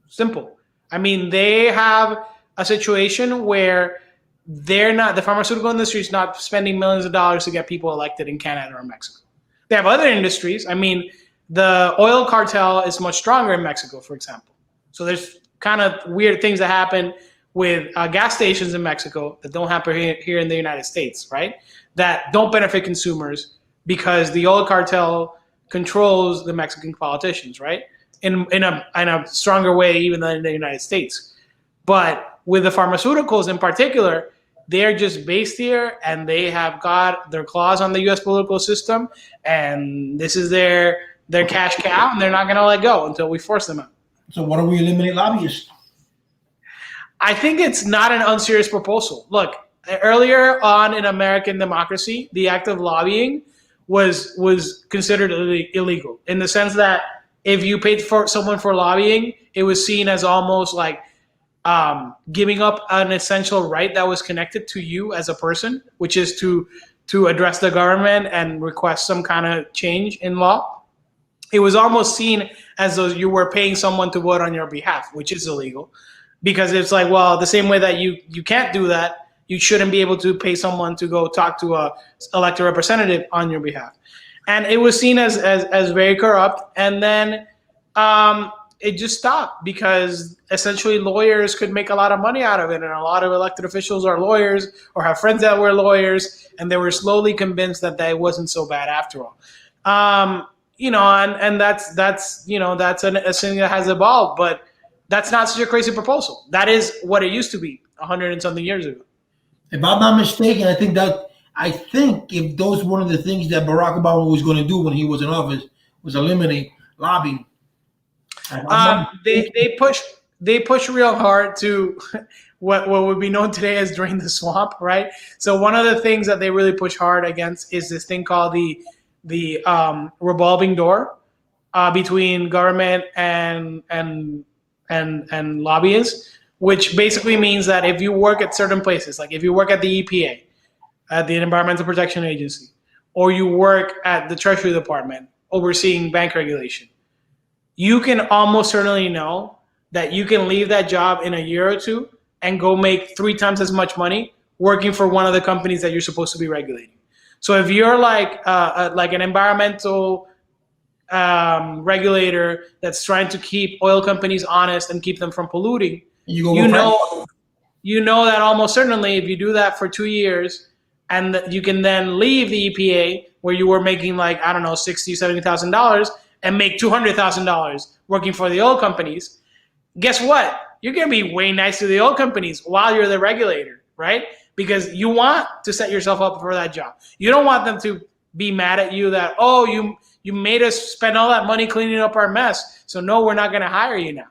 S2: Simple. They have a situation where the pharmaceutical industry is not spending millions of dollars to get people elected in Canada or Mexico. They have other industries. The oil cartel is much stronger in Mexico, for example. So there's kind of weird things that happen with gas stations in Mexico that don't happen here in the United States, right? That don't benefit consumers because the oil cartel controls the Mexican politicians, right? In a stronger way even than in the United States. But with the pharmaceuticals in particular, they're just based here, and they have got their claws on the U.S. political system, and this is their cash cow, and they're not going to let go until we force them out.
S1: So why don't we eliminate lobbyists?
S2: I think it's not an unserious proposal. Look, earlier on in American democracy, the act of lobbying was considered illegal, in the sense that if you paid for someone for lobbying, it was seen as almost like giving up an essential right that was connected to you as a person, which is to address the government and request some kind of change in law. It was almost seen as though you were paying someone to vote on your behalf, which is illegal. Because it's like, well, the same way that you can't do that, you shouldn't be able to pay someone to go talk to a elected representative on your behalf. And it was seen as very corrupt. And then it just stopped, because essentially lawyers could make a lot of money out of it. And a lot of elected officials are lawyers or have friends that were lawyers, and they were slowly convinced that it wasn't so bad after all. And that's a thing that has evolved, but that's not such a crazy proposal. That is what it used to be 100 and something years ago.
S1: If I'm not mistaken, I think if those one of the things that Barack Obama was going to do when he was in office was eliminate lobbying.
S2: They push real hard to what would be known today as drain the swamp, right? So one of the things that they really push hard against is this thing called the revolving door between government and lobbyists, which basically means that if you work at certain places, like if you work at the EPA, at the Environmental Protection Agency, or you work at the Treasury Department overseeing bank regulation, you can almost certainly know that you can leave that job in a year or two and go make 3 times as much money working for one of the companies that you're supposed to be regulating. So if you're like an environmental regulator that's trying to keep oil companies honest and keep them from polluting, you know that almost certainly if you do that for 2 years and you can then leave the EPA where you were making like, I don't know, $60,000, $70,000 and make $200,000 working for the oil companies, guess what? You're going to be way nice to the oil companies while you're the regulator, right? Because you want to set yourself up for that job. You don't want them to be mad at you that, oh, you made us spend all that money cleaning up our mess, so no, we're not going to hire you now.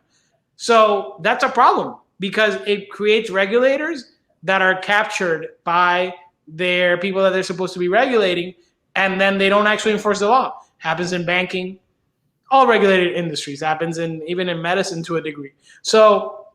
S2: So that's a problem because it creates regulators that are captured by their people that they're supposed to be regulating, and then they don't actually enforce the law. Happens in banking, all regulated industries, happens even in medicine to a degree. So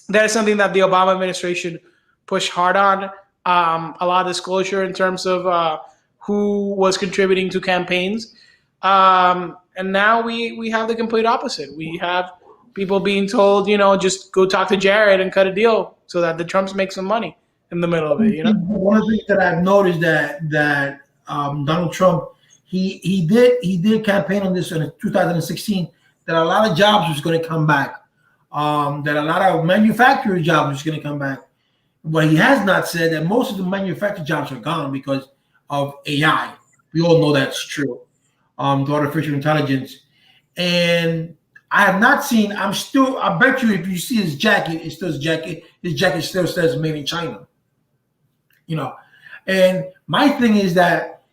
S2: that is something that the Obama administration pushed hard on. A lot of disclosure in terms of who was contributing to campaigns. And now we have the complete opposite. We have people being told, just go talk to Jared and cut a deal so that the Trumps make some money in the middle of it.
S1: One of the things that I've noticed that Donald Trump, he did campaign on this in 2016 that a lot of jobs was going to come back, that a lot of manufacturing jobs was going to come back. But he has not said that most of the manufacturing jobs are gone because of AI. We all know that's true. The artificial intelligence. And I have not seen, I bet you if you see his jacket, his jacket still says made in China. And my thing is that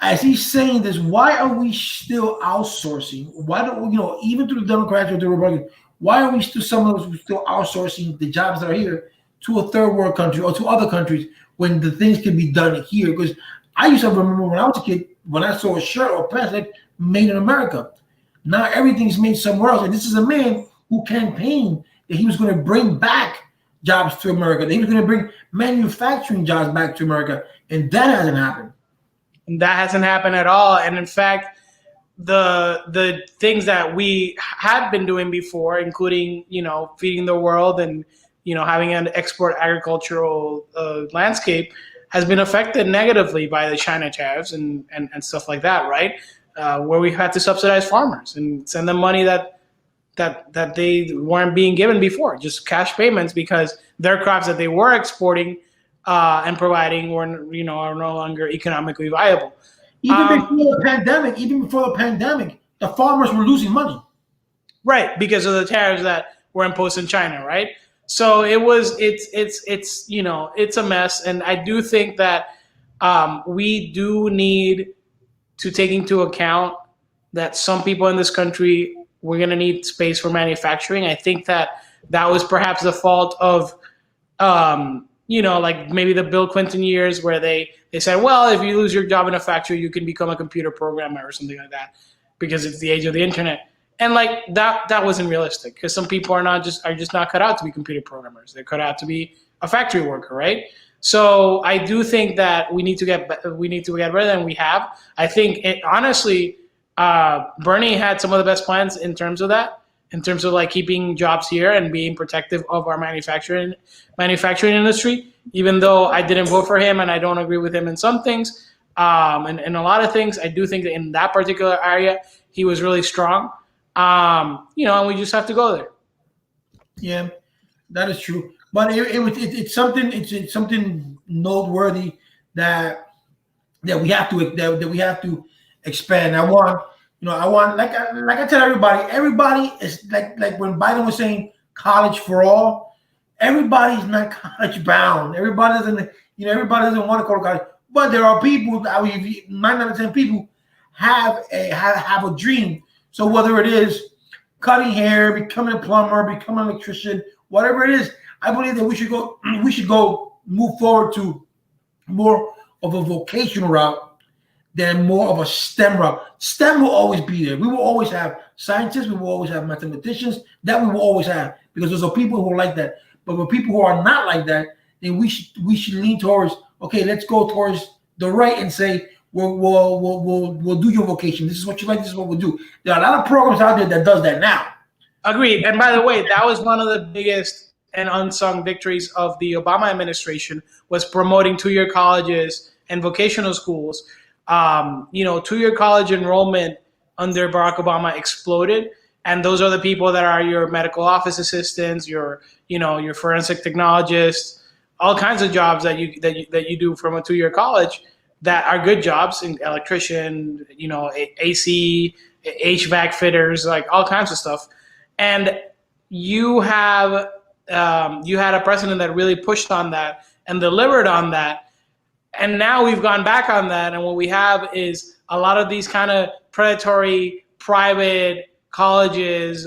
S1: as he's saying this, why are we still outsourcing? Why don't we, even to the Democrats or the Republicans, why are we still, some of us still outsourcing the jobs that are here to a third world country or to other countries when the things can be done here? Because I used to remember when I was a kid, when I saw a shirt or pants like made in America. Now everything's made somewhere else. And this is a man who campaigned that he was going to bring back jobs to America, that he was going to bring manufacturing jobs back to America. And that hasn't happened.
S2: That hasn't happened at all. And in fact, the things that we had been doing before, including, feeding the world and, having an export agricultural landscape, has been affected negatively by the China tariffs and stuff like that, right? Where we had to subsidize farmers and send them money that they weren't being given before, just cash payments, because their crops that they were exporting and providing were, are no longer economically viable.
S1: Even before the pandemic, the farmers were losing money.
S2: Right, because of the tariffs that were imposed in China, right? So it's a mess, and I do think that we do need to take into account that some people in this country, we're going to need space for manufacturing. I think that was perhaps the fault of, like maybe the Bill Clinton years where they said, well, if you lose your job in a factory, you can become a computer programmer or something like that because it's the age of the internet. And like that wasn't realistic because some people are just not cut out to be computer programmers. They're cut out to be a factory worker, right? So I do think that we need to get better than we have. I think honestly, Bernie had some of the best plans in terms of that, in terms of like keeping jobs here and being protective of our manufacturing industry. Even though I didn't vote for him and I don't agree with him in some things, and a lot of things, I do think that in that particular area he was really strong. And we just have to go there. Yeah,
S1: that is true. But it's something noteworthy that we have to expand. I want like I tell everybody is like when Biden was saying college for all. Everybody's not college bound. Everybody doesn't want to go to college. But there are people, 9 out of 10 people have a dream. So whether it is cutting hair, becoming a plumber, becoming an electrician, whatever it is, I believe that we should go move forward to more of a vocational route than more of a STEM route. STEM will always be there. We will always have scientists. We will always have mathematicians. That we will always have because those are people who are like that. But for people who are not like that, then we should lean towards, okay, let's go towards the right and say, we'll do your vocation. This is what you like. This is what we'll do. There are a lot of programs out there that does that now.
S2: Agreed. And by the way, that was one of the biggest and unsung victories of the Obama administration was promoting 2-year colleges and vocational schools 2-year college enrollment under Barack Obama exploded. And those are the people that are your medical office assistants, your forensic technologists, all kinds of jobs that you do from a 2-year college that are good jobs, in electrician, AC, HVAC fitters, like all kinds of stuff. And you had a president that really pushed on that and delivered on that. And now we've gone back on that. And what we have is a lot of these kind of predatory private colleges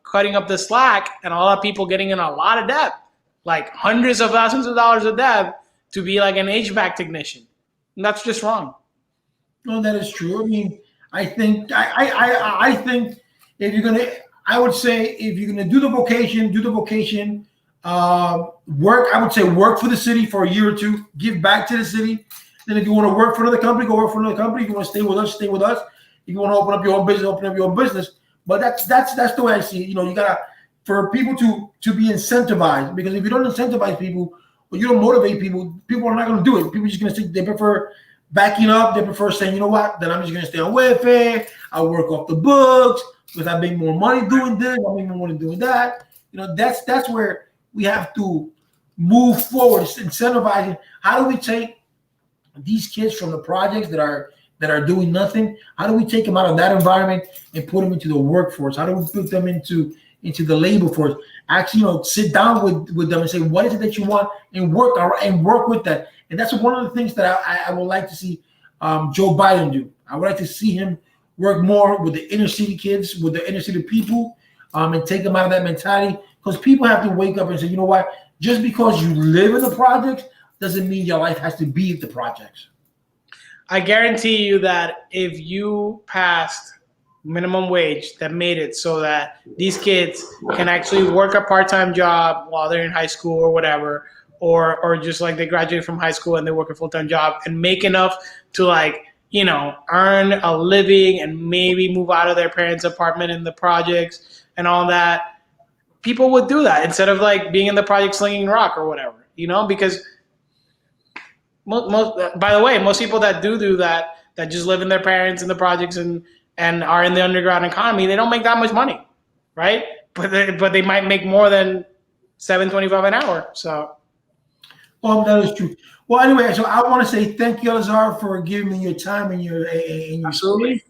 S2: cutting up the slack, and a lot of people getting in a lot of debt, like hundreds of thousands of dollars of debt to be like an HVAC technician. And that's just wrong.
S1: No, that is true. I mean, I think if you're gonna, I would say if you're gonna do the vocation. Work. I would say work for the city for a year or two. Give back to the city. Then, if you want to work for another company, go work for another company. If you want to stay with us, stay with us. If you want to open up your own business, open up your own business. But that's the way I see it. You gotta, for people to be incentivized, because if you don't incentivize people or you don't motivate people, people are not going to do it. People are just going to say they prefer backing up. They prefer saying, you know what, then I'm just going to stay on welfare. I'll work off the books because I make more money doing this. I make more money doing that. That's where we have to move forward. It's incentivizing. How do we take these kids from the projects that are doing nothing? How do we take them out of that environment and put them into the workforce? How do we put them into the labor force? Actually, sit down with them and say, what is it that you want, and work with that. And that's one of the things that I would like to see Joe Biden do. I would like to see him work more with the inner city kids, with the inner city people, and take them out of that mentality. Because people have to wake up and say, you know what? Just because you live in the projects doesn't mean your life has to be at the projects.
S2: I guarantee you that if you passed minimum wage that made it so that these kids can actually work a part-time job while they're in high school or whatever, or just like they graduate from high school and they work a full-time job and make enough to earn a living and maybe move out of their parents' apartment in the projects and all that, people would do that instead of being in the project slinging rock or whatever, because by the way, most people that do that just live in their parents in the projects and are in the underground economy, they don't make that much money, right? But they might make more than $7.25 an hour. So,
S1: well, that is true. Well, anyway, so I want to say thank you, Eleazar, for giving me your time and your
S2: absolutely.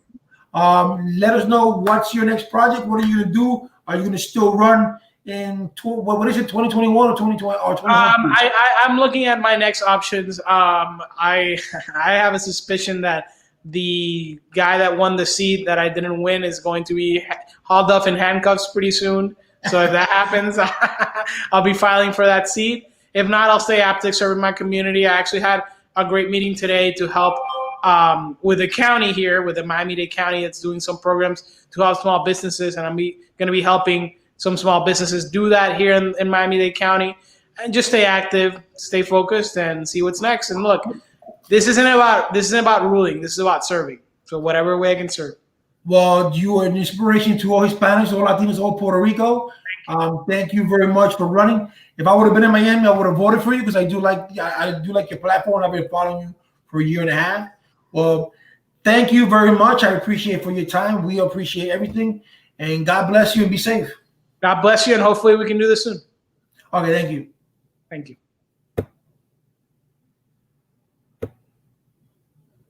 S1: Let us know what's your next project. What are you going to do? Are you going to still run in what is it, 2021 or 2020 or 2022?
S2: I'm looking at my next options. I have a suspicion that the guy that won the seat that I didn't win is going to be hauled off in handcuffs pretty soon. So if that happens, I'll be filing for that seat. If not, I'll stay active serving my community. I actually had a great meeting today to help with the county here, with the Miami-Dade County that's doing some programs to help small businesses, and I'm going to be helping some small businesses do that here in Miami-Dade County. And just stay active, stay focused, and see what's next. And look, this isn't about ruling. This is about serving. So whatever way I can serve. Well,
S1: you are an inspiration to all Hispanics, all Latinos, all Puerto Rico. Thank you very much for running. If I would have been in Miami, I would have voted for you because I do like your platform. I've been following you for a year and a half. Well, thank you very much. I appreciate for your time. We appreciate everything. And God bless you and be safe.
S2: God bless you, and hopefully we can do this soon.
S1: Okay, thank you.
S2: Thank you.